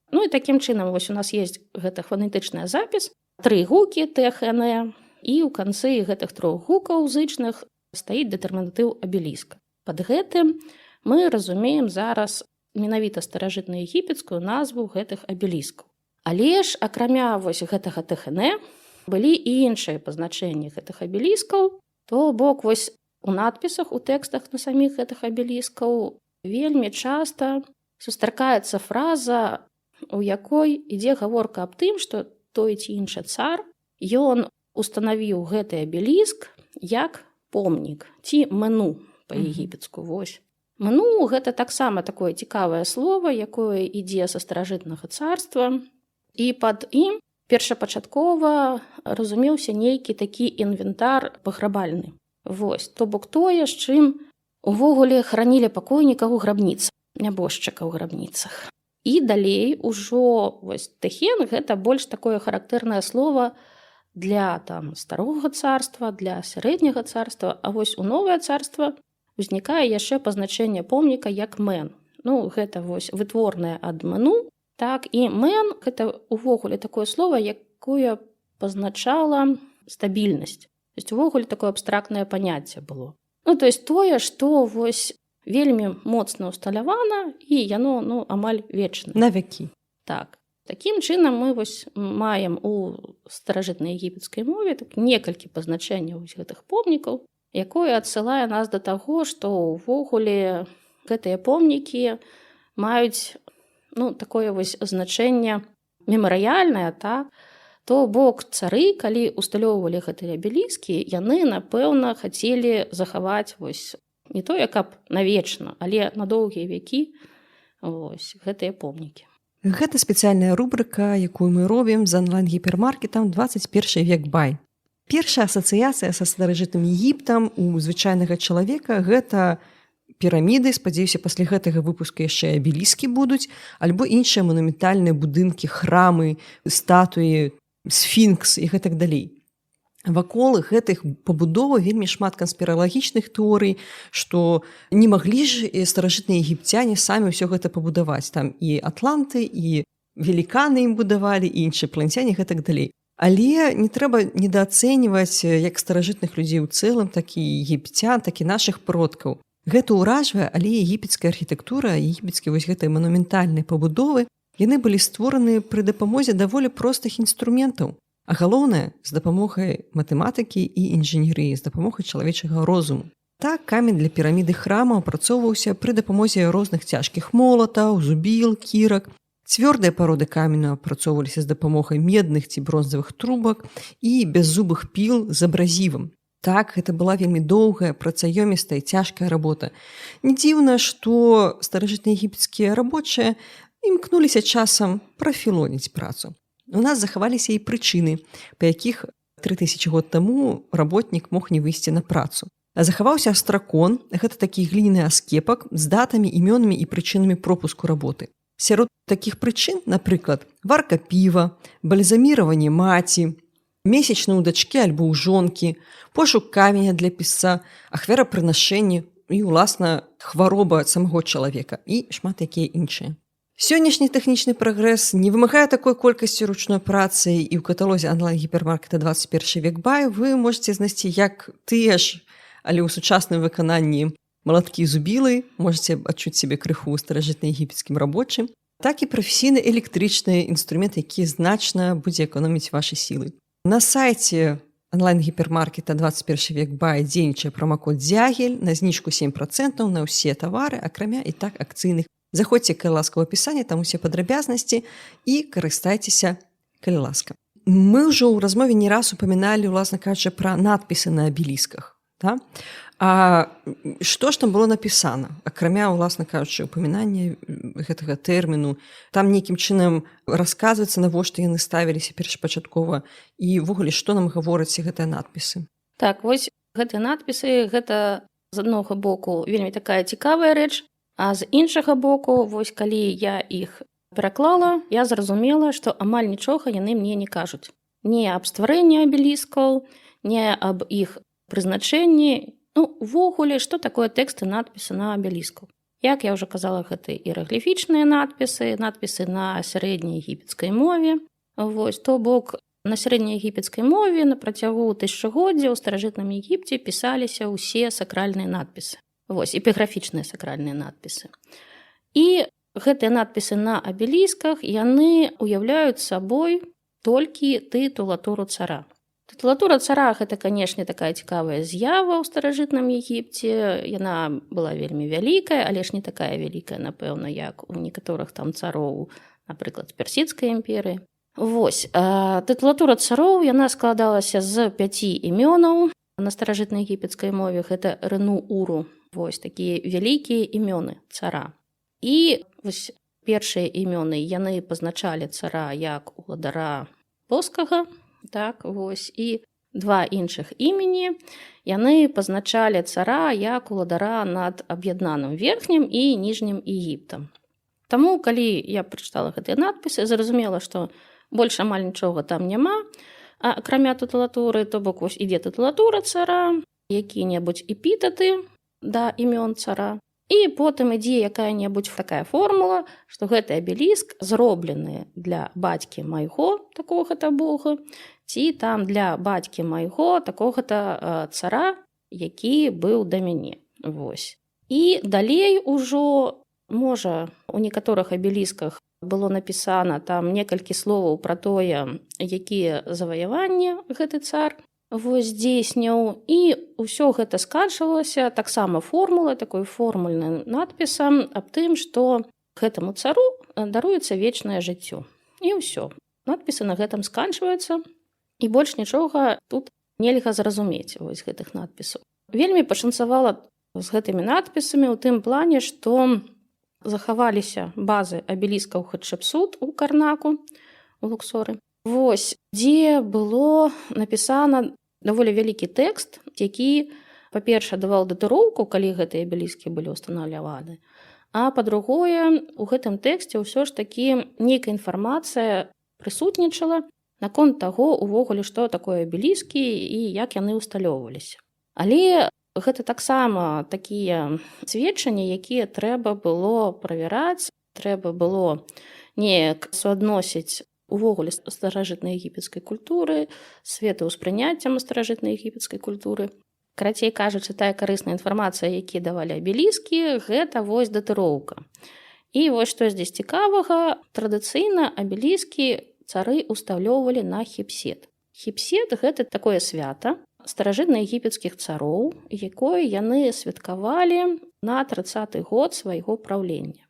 І такім чынам вось у нас есть гэта фанетычная запіс, 3 гукі тэхэнэ, і ў канцы гэтых 3 гукаў зычных стаіць дэтэрмінатыў абеліска. Пад гэтым мы разумеем зараз менавіта старажытнаегіпецкую назву гэтых абеліскаў. Але ж акрамя вось гэтага тэхэнэ былі і іншыя пазначэнні гэтых абеліскаў, то бок вось у надпісах, у тэкстах на саміх гэтых абеліскаў вельмі часта сустракаецца фраза, у якой ідзе гаворка аб тым, што той ці іншы цар, ён устанавіў гэты абеліск як помнік ці мэну па-егіпецку. Вось. Мэну – гэта таксама такое цікавае слово, якое ідзе са старажытнага царства, і пад ім першапачаткова разумеўся нейкі такі інвентар паграбальны. Вось, то бок тое, з чым увогуле хранілі пакойнікаў у грабніцах, нябожчыка ў грабніцах. І далей ужо вось тэхен – гэта больш такое характэрнае слово для старога царства, для сярэдняга царства, а вось у новае царства узнікае яшчэ пазначэнне помніка як мэн. Гэта вось вытворнае ад мэну. Так, і мэн – гэта увогуле такое слово, якое пазначала стабільнасць. То есть увогуле такое абстрактнае паняцце было. То есть тое, што вось вельмі моцна ўсталявана, і яно амаль вечнае. На вякі. Так. Такім чынам мы вось маем у старажытнай егіпецкай мове некалькі пазначэнняў гэтых помнікаў, якое адсылае нас да таго, што ўвогуле гэтыя помнікі маюць такое вось значэнне мемарыяльнае, так? То бок цары, калі усталёўвалі гэтыя абеліскі, яны, напэўна, хацелі захаваць вось не тое, каб навечна, але на доўгія вякі вось гэтыя помнікі. Гэта спецыяльная рубрыка, якую мы робім з онлайн-гіпермаркетам 21 век бай. Першая асацыяцыя са старажытным Егіптам у звычайнага чалавека – гэта піраміды, спадзяюся, пасля гэтага выпуска яшчэ абеліскі будуць, альбо іншыя манументальныя будынкі, храмы, статуі, сфінкс і гэтак далей. Вакол гэтых пабудоваў вельмі шмат канспіралагічных тэорый, што не маглі ж старажытныя егіпцяне самі ўсё гэта пабудаваць. Там і атланты, і веліканы ім будавалі, і іншапланецяне і гэтак далей. Але не трэба недаацэньваць як старажытных людзей у цэлым, так і егіпцян, так і нашых продкаў. Гэта ўражвае, але егіпецкая архітэктура, егіпецкія вось гэтыя манументальныя пабудовы, яны былі створаны пры дапамозе даволі простых інструментаў. А галоўнае, з дапамогай матэматыкі і інжынерыі, з дапамогай чалавечага розуму. Так, камень для піраміды храма апрацоўваўся пры дапамозе розных цяжкіх молатаў, зубіл, кірак. Цвёрдыя пароды каменю апрацоўваліся з дапамогай медных ці бронзавых трубак і беззубых піл з абразівам. Так, гэта была вельмі доўгая, працаёмістая, цяжкая работа. Не дзіўна, што старажытныя егіпецкія рабочыя імкнуліся часам прафілоніць працу. У нас захаваліся і прычыны, па якіх 3000 год таму работнік мог не выйсці на працу. Захаваўся астракон, гэта такі гліняны аскепак з датамі, імёнамі і прычынамі пропуску работы. Сярод такіх прычын, напрыклад, варка піва, бальзаміраванне маці, месячны ў дачкі альбо ў жонкі, пошук каменя для пісца, ахвярапрынашэнне і, уласна, хвароба самого чалавека і шмат якія іншыя. Сённяшні тэхнічны прагрэс не вымагае такой колькасці ручной працы, і ў каталозе онлайн-гіпермаркета 21 век бай вы можете знайсці як тыя ж, але ў сучасным выкананні малаткі і зубілы, можете адчуць сябе крыху старажытна-егіпецкім рабочым, так і прафесійны электрычны інструмент, які значна будзе эканоміць вашы сілы. На сайце онлайн-гіпермаркета 21 век бай дзейнічае промакод «Дзягель» на знижку 7% на ўсе тавары, акрамя і так акцыйных. Заходзьце, калі ласка, ў апісанні, там усе падрабязнасці і карыстайцеся, калі ласка. Мы ўжо ў размове не раз упаміналі, уласна кажучы, пра надпісы на абелісках. Да? А што ж там было напісана? Акрамя, уласна кажучы, упамінання гэтага тэрміну, там нейкім чынам расказваецца, навошта яны ставіліся першапачаткова, і ўвогуле, што нам гавораць гэтыя надпісы? Так, вось гэтыя надпісы, гэта з аднаго боку вельмі такая цікавая рэч, а з іншага боку, вось калі я іх пераклала, я зразумела, што амаль нічога яны мне не кажуць. Не аб стварэнні абеліскаў, не аб іх прызначэнні, увогуле, што такое тэксты надпісы на абеліскаў. Як я ўжо казала, гэта іерагліфічныя надпісы, надпісы на сярэдняй егіпецкай мове. Вось, то бок, на сярэдняй егіпецкай мове на працягу тысячагоддзя ў старажытным Егіпце пісаліся ўсе сакральныя надпісы. Вось, эпіграфічныя сакральныя надпісы. І гэтыя надпісы на абелісках, яны уяўляюць сабой толькі тытулатуру цара. Тытулатура цара – гэта, канешне, такая цікавая з'ява ў старажытным Егіпце. Яна была вельмі вялікая, але ж не такая вялікая, напэўна, як у некаторых там цароў, напрыклад, з персідскай імперыі. Вось, тытулатура цароў, яна складалася з 5 імёнаў на старажытнай егіпецкай мове. Гэта Рenu-Уру, вось такія вялікія імёны цара. І вось першыя імёны яны пазначалі цара як уладара плоскага, так, вось, і 2 іншых імені яны пазначалі цара як уладара над аб'яднаным верхнім і ніжнім Егіптам. Таму, калі я прачытала гэтыя надпісы, зразумела, што больш амаль нічога там няма, акрамя тытулатуры, то бок вось ідзе тытулатура цара, якія-небудзь эпітеты да імён цара, і потым ідзе якая-небудзь такая формула, што гэты абеліск зроблены для бацькі майго, такога-то бога, ці там для бацькі майго, такога-то цара, які быў да мяне. Вось. І далей ужо, можа, у некаторых абелісках было напісана там некалькі словаў пра тое, якія заваяванні гэты цар здзейсніў, і ўсё гэта сканчвалася таксама формулай, такой формульным надпісам аб тым, што гэтаму цару даруецца вечнае жыццё. І ўсё. Надпісы на гэтым сканчваюцца, і больш нічога тут нельга зразумець вось гэтых надпісаў. Вельмі пашанцавала з гэтымі надпісамі ў тым плане, што захаваліся базы абеліскаў Хатшепсут у Карнаку, у Луксоры. Вось, дзе было напісана даволі вялікі тэкст, які, па-першае, даваў датыроўку, калі гэтыя абеліскі былі ўстанаўляваны, а па-другое, у гэтым тэксце ўсё ж такі нейкая інфармацыя прысутнічала наконт таго, увогуле, што такое абеліскі і як яны ўсталёўваліся. Але гэта таксама такія сведчанні, якія трэба было правяраць, трэба было неяк суадносіць увогуле старажытнай егіпецкай культуры, светаўспрыняццем старажытнай егіпецкай культуры. Карацей кажучы, тая карысная інфармацыя, які давалі абеліскі, гэта вось датыроўка. І вось што здесь цікавага, традыцыйна абеліскі цары ўсталёўвалі на Хепсет. Хепсет – гэта такое свята старажытна-егіпецкіх цароў, якое яны святкавалі на 30-й год свайго праўлення.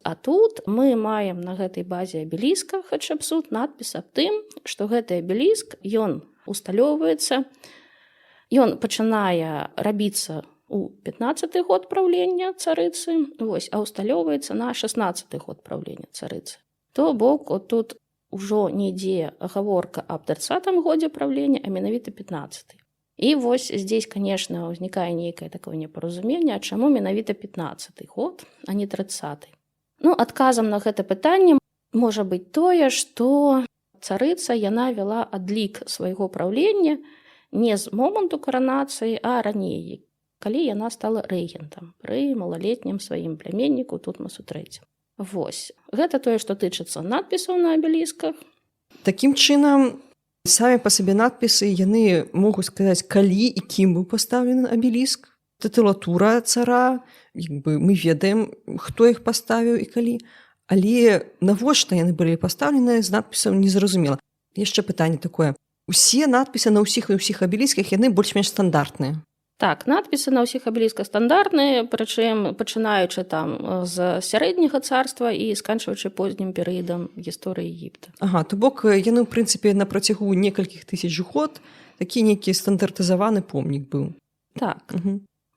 А тут мы маем на гэтай базе абеліска Хатшепсут надпіс аб тым, што гэты абеліск, ён усталёўваецца, ён пачынае рабіцца у 15-й год праўлення царыцы, вось, а усталёўваецца на 16-й год праўлення царыцы. То бок, от тут ужо не ідзе гаворка аб 30-м годзе праўлення, а менавіта 15-й. І вось здесь, конечно, ўзнікае нейкае такое непаразуменне, а чаму менавіта 15-й год, а не 30-й. Ну, адказам на гэта пытанне можа быць тое, што царыца яна вяла адлік свайго праўлення не з моманту каранацыі, а раней, калі яна стала рэгентам пры малалетнім сваім пляменніку Тутмасу III. Вось. Гэта тое, што тычыцца надпісаў на абелісках. Такім чынам, самі па сабе надпісы, яны могуць сказаць, калі і кім быў пастаўлены абеліск. Тытулатура цара, мы ведаем, хто іх паставіў і калі. Але навошта яны былі пастаўлены з надпісам незразумела. Яшчэ пытанне такое. Усе надпісы на ўсіх і ўсіх абелісках, яны больш-менш стандартныя. Так, надпісы на ўсіх абелісках стандартныя, прычым пачынаючы там з сярэдняга царства і сканчваючы познім перыядам гісторыі Егіпта. Ага, то бок яны, ў прынцыпе, на працягу некалькіх тысяч год такі нейкі стандартызаваны помнік быў. Так.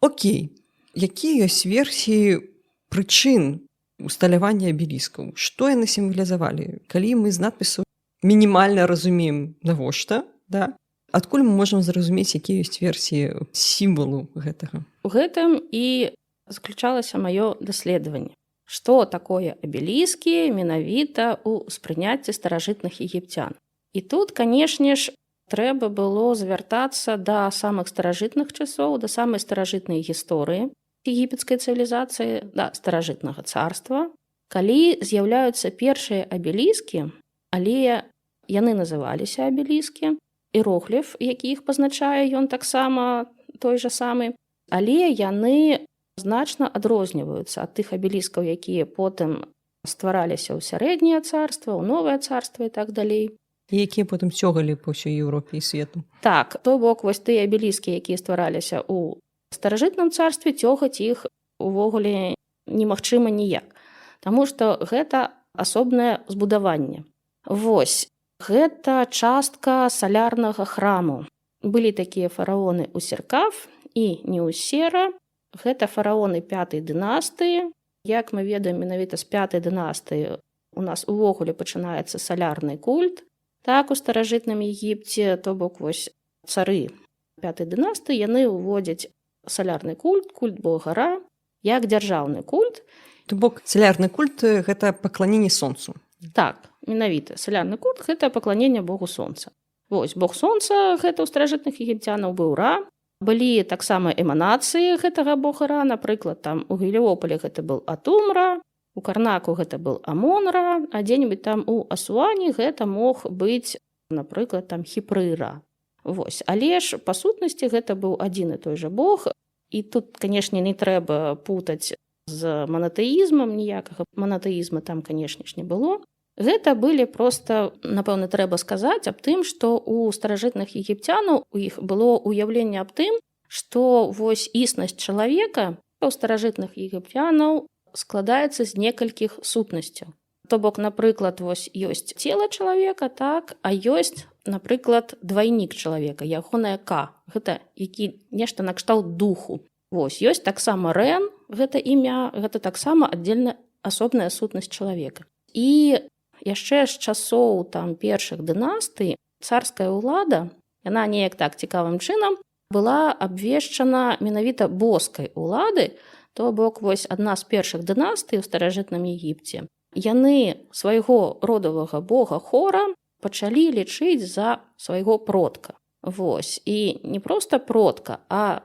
Окей. Якія ёсць версіі прычын усталявання абеліскаў? Што яны сімвалізавалі? Калі мы з надпісу мінімальна разумеем навошта, да? Адкуль мы можам зразумець, якія ёсць версіі сімвалу гэтага? У гэтым і заключалася маё даследаванне. Што такое абеліскі менавіта ў успрыняцці старажытных егіпцян? І тут, канешне ж, трэба было звяртацца да самых старажытных часоў, да самай старажытнай гісторыі егіпецкай цывілізацыі, да старажытнага царства, калі з'яўляюцца першыя абеліскі, але яны называліся абеліскі, іерогліф, які іх пазначае, ён таксама той жа самы, але яны значна адрозніваюцца ад тых абеліскаў, якія потым ствараліся ў сярэдняе царства, ў новае царства і так далей. І якія потым цёгалі па ўсёй Еўропе і свету. Так, то бок вось тыя абеліскі, якія ствараліся ў старажытным царстве, цёгаць іх увогуле немагчыма ніяк. Таму што гэта асобнае збудаванне. Вось, гэта частка салярнага храму. Былі такія фараоны Усеркаф і Неусера. Гэта фараоны 5-й дынастыі. Як мы ведаем, менавіта з 5-й дынастыі у нас увогуле пачынаецца салярны культ. Так, у старажытным Егіпце, то бок вось цары 5-й дынастыі, яны ўводзяць салярны культ, культ бога Ра, як дзяржаўны культ. То бок салярны культ гэта пакланенне сонцу. Так, менавіта салярны культ гэта пакланенне богу сонца. Вось бог сонца гэта ў старажытных егіпцянаў быў Ра. Былі таксама эманацыі гэтага бога Ра, напрыклад, там у Геліополі гэта быў Атум-Ра, у Карнаку гэта быў Амон-Ра, а дзе-небудзь там у Асуане гэта мог быць, напрыклад, там Хіпры-Ра. Вось, але ж па сутнасці гэта быў адзін і той жа бог, і тут, канешне, не трэба путаць з манатэізмам, ніякага манатэізма там, канешне ж, не было. Гэта былі проста, напэўна, трэба сказаць аб тым, што ў старажытных егіпцянаў у іх было ўяўленне аб тым, што вось існасць чалавека у старажытных егіпцянаў складаецца з некалькіх сутнасцяў. То бок, напрыклад, вось ёсць цела чалавека, так, а ёсць, напрыклад, двайнік чалавека, ягонае Ка. Гэта які нешта накшталт духу. Вось, ёсць таксама Рэн, гэта імя, гэта таксама аддзельная асобная сутнасць чалавека. І яшчэ з часоў там першых дынастый царская ўлада, яна неяк так цікавым чынам была абвешчана менавіта боскай улады, то бок вось адна з першых дынастый у старажытным Егіпце. Яны свайго родавага бога Хора пачалі лічыць за свайго продка. Вось, і не проста продка, а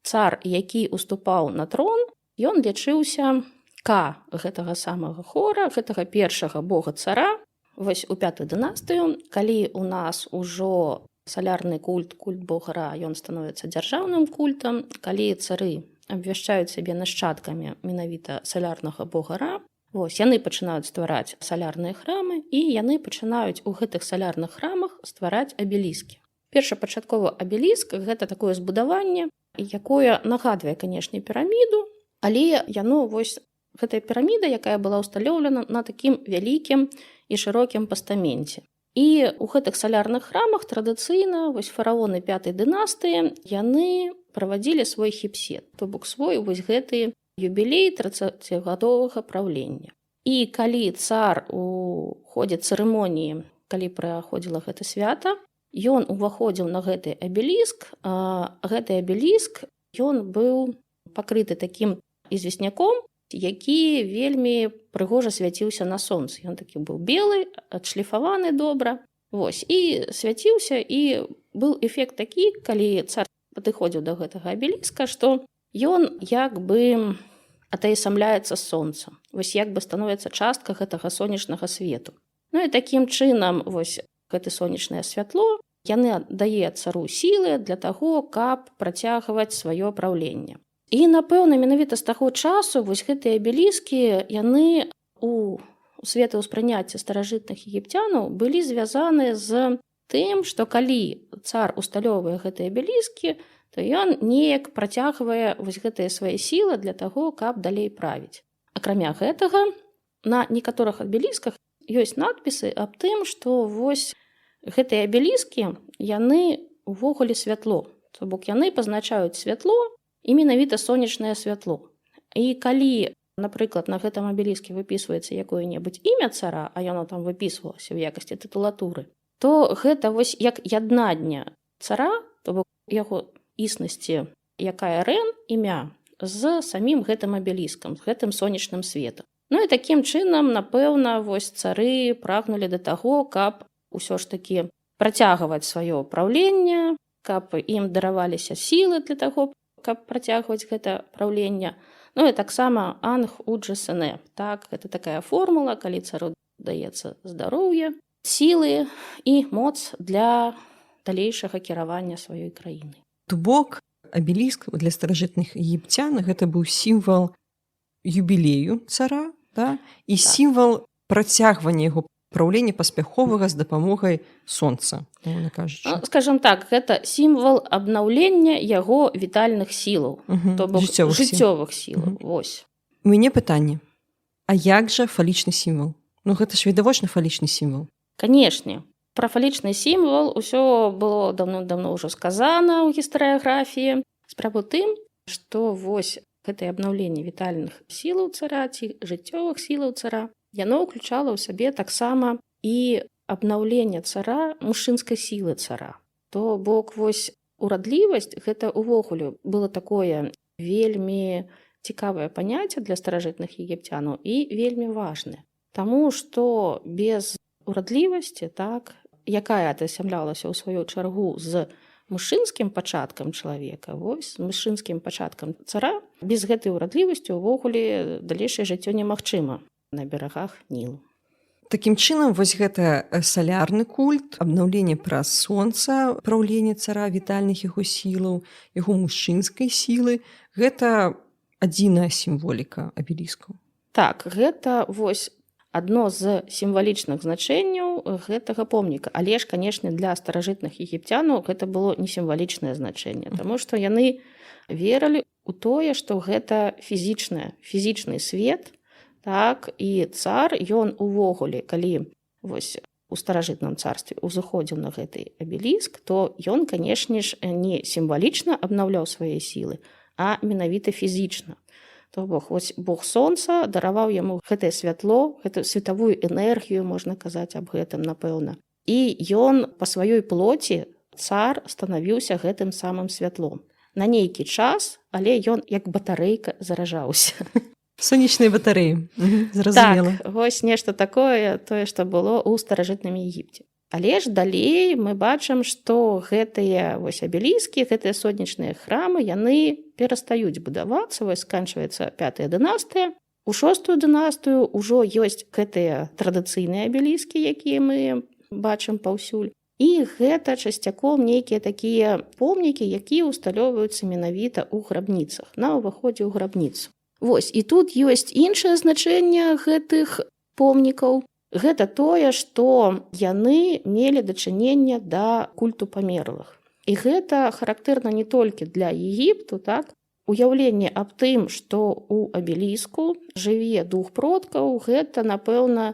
цар, які уступаў на трон, ён лічыўся Ка гэтага самага Хора, гэтага першага бога цара. Вось у 5-й дынастыю, калі у нас ужо салярны культ, культ бога Ра, ён становіцца дзяржаўным культам, калі цары абвяшчаюць сябе нашчадкамі менавіта салярнага бога Ра, вось, яны пачынаюць ствараць салярныя храмы, і яны пачынаюць у гэтых салярных храмах ствараць абеліскі. Першапачатковы абеліск – гэта такое збудаванне, якое нагадвае, канешне, піраміду, але яно вось гэтая піраміда, якая была ўсталёўлена на такім вялікім і шырокім пастаменце. І ў гэтых салярных храмах традыцыйна вось фараоны 5-й дынастыі яны правадзілі свой хіпсет, то бок свой вось гэты юбілей 30гадовага праўлення. І калі цар у ходзе цырымоніі, калі праходзіла гэта свята, ён уваходзіў на гэты абеліск, а гэты абеліск ён быў пакрыты такім ізвесняком, які вельмі прыгожа свяціўся на сонцы. Ён такі быў белы, адшліфаваны добра. Вось, і свяціўся, і быў эфект такі, калі цар падыходзіў да гэтага абеліска, што ён як бы атаясамляецца з сонцам. Вось як бы становіцца частка гэтага сонечнага свету. Ну і такім чынам вось гэта сонечнае святло, яны аддае цару сілы для таго, каб працягваць сваё праўленне. І, напэўна, менавіта з таго часу вось гэтыя абеліскі, яны у светаўспрыняцці старажытных егіпцянаў былі звязаны з тым, што калі цар усталёўвае гэтыя абеліскі, то ён неяк працягвае вось гэтыя свае сілы для таго, каб далей правіць. Акрамя гэтага, на некаторых абелісках ёсць надпісы аб тым, што вось гэтыя абеліскі, яны увогуле святло. То бок яны пазначаюць святло і менавіта сонечнае святло. І калі, напрыклад, на гэтым абеліскі выпісваецца якое-небудзь імя цара, а яно там выпісвалася ў якасці тытулатуры, то гэта вось як яднанне цара, то бок яго існасці, якая Рэн, імя, з самім гэтым абеліскам, з гэтым сонечным светам. Ну і такім чынам, напэўна, вось цары прагнулі да таго, каб усё ж такі працягваць сваё праўленне, каб ім дараваліся сілы для таго, каб працягваць гэта праўленне. Ну і таксама анг уджасене. Так, гэта такая формула, калі цару даецца здароўе, сілы і моц для далейшага кіравання сваёй краіны. То бок, абеліск для старажытных егіпцян гэта быў сімвал юбілею цара, да? І сімвал працягвання яго праўлення паспяховага з дапамогай сонца, кажучы. Скажем так, гэта сімвал абнаўлення яго вітальных сілаў, то бок жыццёвых сілаў. Вось. У мяне пытанне. А як жа фалічны сімвал? Гэта ж відавочна фалічны сімвал. Канешне. Пра фалічны сімвал усё было даўно ўжо сказана ў гістарыяграфіі. Справа ў тым, што вось гэтае абнаўленне вітальных сілаў цара ці жыццёвых сілаў цара, яно ўключала ў сабе таксама і абнаўленне цара мужчынскай сілы цара. То бок вось урадлівасць гэта ўвогуле было такое вельмі цікавае паняцце для старажытных егіпцянаў і вельмі важнае. Таму што без урадлівасці, так, якая атасямлялася ў сваю чаргу з мужчынскім пачаткам чалавека, вось з мужчынскім пачаткам цара, без гэтай урадлівасці ўвогуле далейшае жыццё немагчыма на берагах Нілу. Такім чынам, вось гэта салярны культ, абнаўленне праз сонца, праўленне цара, вітальных яго сілаў, яго мужчынскай сілы, гэта адзіная сімволіка абеліскаў. Так, гэта вось адно з сімвалічных значэнняў гэтага помніка. Але ж, канешне, для старажытных егіпцянаў гэта было не сімвалічнае значэнне, таму што яны верылі ў тое, што гэта фізічны свет, так, і цар, ён увогуле, калі вось у старажытным царстве узыходзіў на гэты абеліск, то ён, канешне ж, не сімвалічна абнаўляў свае сілы, а менавіта фізічна. То бок, вось Бог сонца дараваў яму гэтае святло, гэтую светавую энергію, можна казаць аб гэтым, напэўна. І ён па сваёй плоці, цар, станавіўся гэтым самым святлом. На нейкі час, але ён як батарэйка заражаўся. Сонечныя батарэі, зразумела. Так, вось нешта такое, тое, што было ў старажытным Егіпце. Але ж далей мы бачым, што гэтыя вось абеліскі, гэтыя сонечныя храмы, яны перастаюць будавацца, вось сканчваецца 5-я дынастыя. У 6-ю дынастыю ўжо ёсць гэтыя традыцыйныя абеліскі, якія мы бачым паўсюль. І гэта часцяком нейкія такія помнікі, якія ўсталёўваюцца менавіта ў грабніцах, на ўваходзе ў грабніцу. Вось, і тут ёсць іншае значэнне гэтых помнікаў. Гэта тое, што яны мелі дачыненне да культу памерлых. І гэта характэрна не толькі для Егіпту, так? Уяўленне аб тым, што ў абеліску жыве дух продкаў, гэта, напэўна,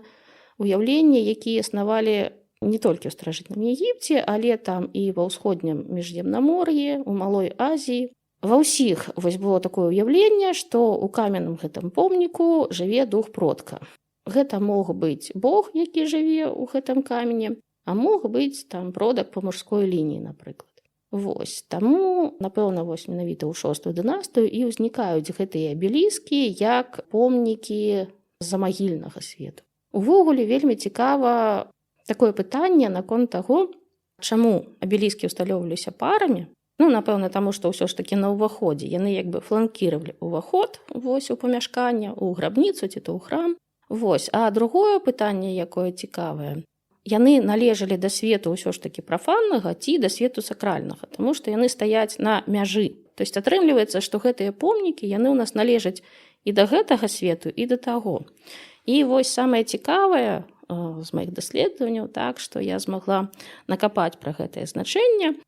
уяўленне, якія існавалі не толькі ў старажытным Егіпце, але там і ва ўсходнім міжземнамор'і, у Малой Азіі. Ва ўсіх вось было такое ўяўленне, што ў каменным гэтым помніку жыве дух продка. Гэта мог быць Бог, які жыве ў гэтым камені, а мог быць там продак па мужской лініі, напрыклад. Вось, таму, напэўна, вось менавіта ў 6-ю дынастыю і ўзнікаюць гэтыя абеліскі як помнікі замагільнага свету. Увогуле вельмі цікава такое пытанне наконт таго, чаму абеліскі ўсталёўваліся парамі. Напэўна, таму што ўсё ж такі на ўваходзе яны як бы фланкіравалі ўваход вось у памяшканне, у грабніцу ці то ў храм. Вось, а другое пытанне, якое цікавае, яны належалі да свету ўсё ж такі прафаннага ці да свету сакральнага, таму што яны стаяць на мяжы. То есть атрымліваецца, што гэтыя помнікі, яны ў нас належаць і да гэтага свету, і да таго. І вось самае цікавае з маіх даследаванняў, так, што я змагла накапаць пра гэтае значэнне.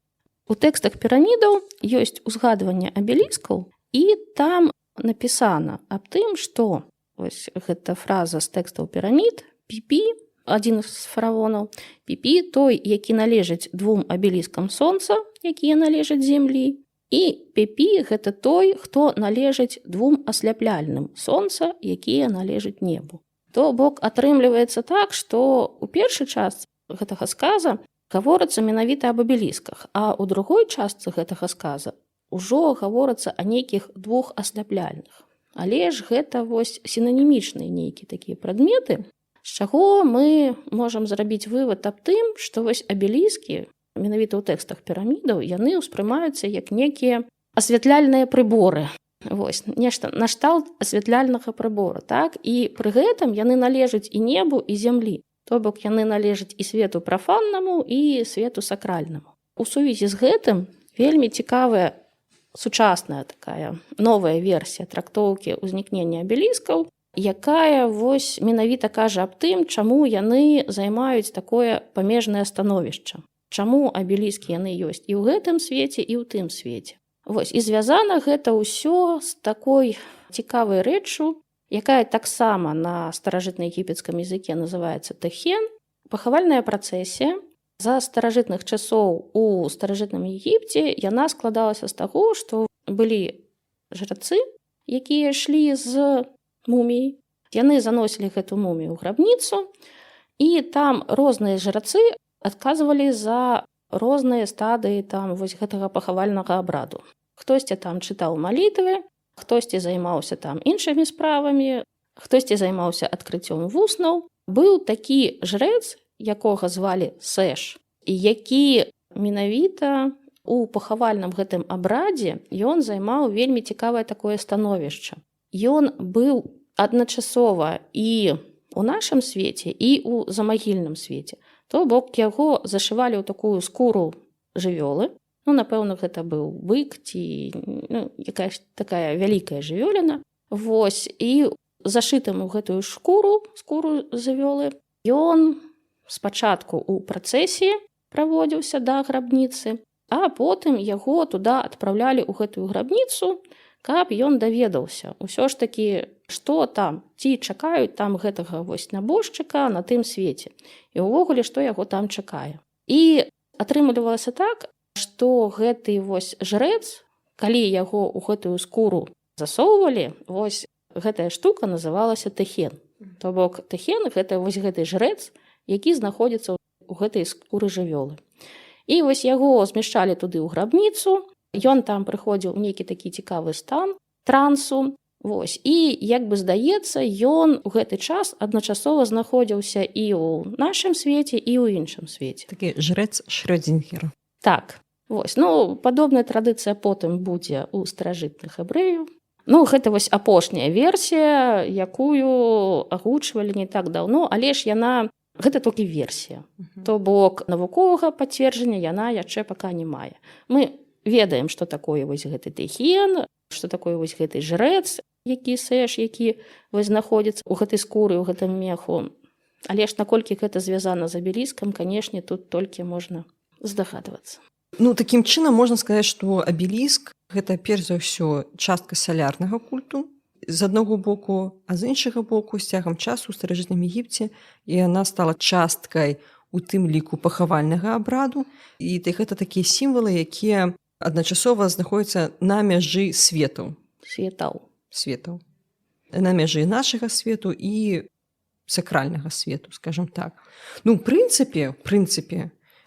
У тэкстах пірамідаў ёсць узгадванне абеліскаў, і там напісана аб тым, што вось гэта фраза з тэкстаў пірамід, Піпі, адзін з фараонаў, Піпі той, які належыць 2 абеліскам сонца, якія належаць зямлі, і Піпі гэта той, хто належыць 2 асляпляльным сонца, якія належаць небу. То бок атрымліваецца так, што ў першай частцы гэтага сказа гаворыцца менавіта аб абелісках, а ў другой частцы гэтага сказа ўжо гаворыцца о нейкіх 2 асляпляльных. Але ж гэта вось сінанімічныя нейкія такія прадметы, з чаго мы можам зрабіць вывад аб тым, што вось абеліскі, менавіта ў тэкстах пірамідаў, яны ўспрымаюцца як некія асвятляльныя прыборы. Вось, нешта нашталт асвятляльнага прыбора, так? І пры гэтым яны належаць і небу, і зямлі. То бок яны належаць і свету прафаннаму, і свету сакральнаму. У сувязі з гэтым вельмі цікавая сучасная такая новая версія трактоўкі ўзнікнення абеліскаў, якая вось менавіта кажа аб тым, чаму яны займаюць такое памежнае становішча. Чаму абеліскі яны ёсць і ў гэтым свеце, і ў тым свеце. Вось, і звязана гэта ўсё з такой цікавай рэччу, якая таксама на старажытнаегіпецкам языке называецца тэхен, пахавальная працэсія. За старажытных часоў у старажытным Егіпце яна складалася з таго, што былі жрацы, якія ішлі з муміяй. Яны заносілі гэту мумію ў грабніцу, і там розныя жрацы адказвалі за розныя стадыі там вось гэтага пахавальнага абраду. Хтосьці там чытаў малітвы, хтосьці займаўся там іншымі справамі, хтосьці займаўся адкрыццём вуснаў. Быў такі жрэц, якога звалі Сэш, і які менавіта у пахавальным гэтым абрадзе ён займаў вельмі цікавае такое становішча. Ён быў адначасова і ў нашым свеце, і ў замагільным свеце. То бок яго зашывалі ў такую скуру жывёлы. Напэўна, гэта быў бык ці якая такая вялікая жывёліна. Вось, і зашытым у гэтую скуру жывёлы, ён спачатку ў працэсіі праводзіўся да грабніцы, а потым яго туда адпраўлялі ў гэтую грабніцу, каб ён даведаўся ўсё ж такі, што там, ці чакаюць там гэтага вось нябожчыка на тым свеце. І ўвогуле, што яго там чакае. І атрымлівалася так, што гэты вось жрэц, калі яго ў гэтую скуру засоўвалі, вось гэтая штука называлася тэхен. То бок тэхен гэта вось гэты жрэц, які знаходзіцца ў гэтай скуры жывёлы. І вось яго змяшчалі туды ў грабніцу, ён там прыходзіў у нейкі такі цікавы стан трансу. Вось, і як бы здаецца, ён у гэты час адначасова знаходзіўся і ў нашым свеце, і ў іншым свеце. Такі жрэц Шрёдзінгера. Так, вось, падобная традыцыя потым будзе ў старажытных хэбрэяў. Гэта вось апошняя версія, якую агучвалі не так даўно, але ж яна, гэта толькі версія. То бок навуковага пацверджання яна яшчэ пака не мае. Мы ведаем, што такое вось гэты тэхен, што такое вось гэты жрэц, які Сэш, які вось знаходзіцца ў гэтай скуры, ў гэтым меху. Але ж наколькі гэта звязана з абеліскам, канешне, тут толькі можна здагадвацца. Такім чынам можна сказаць, што абеліск гэта перш за ўсё частка салярнага культу з аднаго боку, а з іншага боку з цягам часу ў старажытным Егіпце яна стала часткай у тым ліку пахавальнага абраду, і гэта такія сімвалы, якія адначасова знаходзяцца на мяжы светаў. Светаў. На мяжы нашага свету і сакральнага свету, скажам так. В прынцыпе,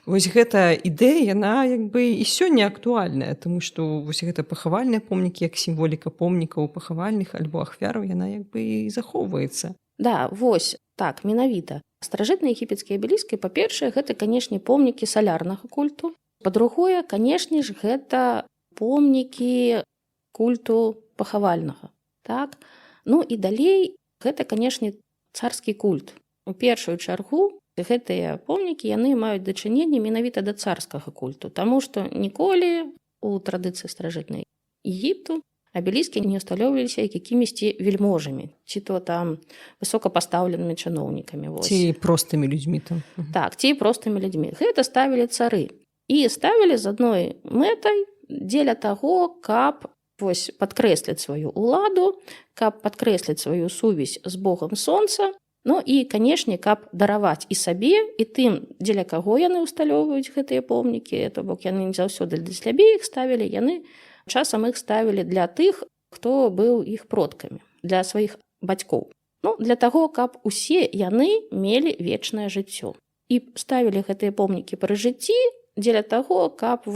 вось гэта ідэя, яна як бы і сёння актуальная, тому што вось гэта пахавальныя помнікі, як сімволіка помнікаў пахавальных альбо ахвяраў, яна як бы і захоўваецца. Да, вось, так, менавіта. Старажытныя егіпецкія абеліскі, па-першае, гэта, канешне, помнікі салярнага культу. Па-другое, канешне ж, гэта помнікі культу пахавальнага. Так? І далей, гэта, канешне, царскі культ. У першую чаргу гэтыя помнікі, яны маюць дачыненне менавіта да царскага культу, таму што ніколі у традыцыі старажытнай Егіпту абеліскі не ўсталёўваліся якімісьці вельможамі, ці то там высокапастаўленымі чыноўнікамі. Ці простымі людзьмі там. Так, ці простымі людзьмі. Гэта ставілі цары. І ставілі з адной мэтай дзеля таго, каб падкрэсліць сваю ўладу, каб падкрэсліць сваю сувязь з Богам Сонца, і, канешне, каб дараваць і сабе, і тым, дзеля каго яны ўсталёўваюць гэтыя помнікі, то бок яны не заўсёды для сябе іх ставілі, яны часам іх ставілі для тых, хто быў іх продкамі, для сваіх бацькоў. Для таго, каб усе яны мелі вечнае жыццё. І ставілі гэтыя помнікі пры жыцці дзеля таго, каб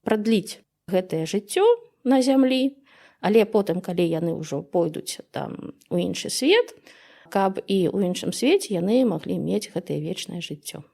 прадліць гэтае жыццё на зямлі, але потым, калі яны ўжо пойдуць там у іншы свет, каб і ў іншым свеце яны маглі мець гэтае вечнае жыццё.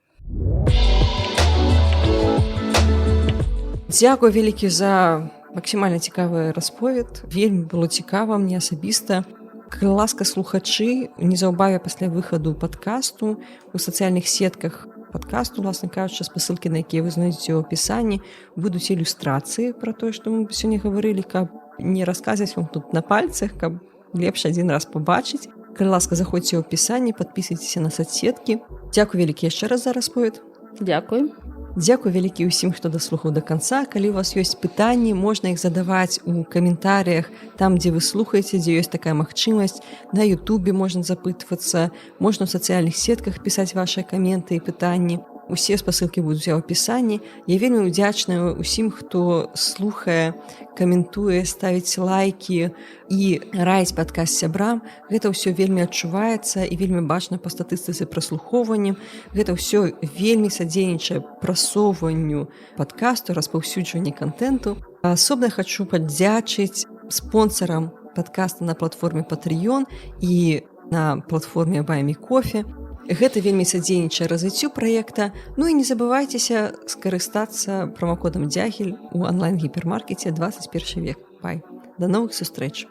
Дзякуй вялікі за максімальна цікавы расповед. Вельмі было цікава мне асабіста. Калі ласка, слухачы, неўзабаве пасля выхаду падкасту у сацыяльных сетках падкасту, власна кажучы, спасылкі, на якія вы знойдзеце ў апісанні, будуць ілюстрацыі пра тое, што мы сёння гаварылі, каб не расказваць вам тут на пальцах, каб лепш адзін раз пабачыць. Калі ласка, заходзьце ў апісанні, падпісвайцеся на соцсеткі. Дзякуй вялікі яшчэ раз за расповед. Дзякуй. Дзякуй вялікі ўсім, хто даслухаў да канца. Калі у вас ёсць пытанні, можна іх задаваць у каментарыях, там, дзе вы слухаеце, дзе ёсць такая магчымасць. На Ютубе можна запытвацца, можна ў сацыяльных сетках пісаць вашыя каменты і пытанні. Усе спасылкі будуць у апісанні. Я вельмі ўдзячная ўсім, хто слухае, каментуе, ставіць лайкі і раіць падкаст сябрам. Гэта ўсё вельмі адчуваецца і вельмі бачна па статыстыцы праслухоўвання. Гэта ўсё вельмі садзейнічае прасоўванню падкасту, распаўсюджванню кантэнту. Асобна хачу падзячыць спонсарам падкаста на платформе Patreon і на платформе Buy Me Coffee. Гэта вельмі садзейнічае развіццю праекта. Ну і не забывайцеся скарыстацца промакодам Дзягель у онлайн-гіпермаркеце 21 век. Бай. Да новых сустрэч!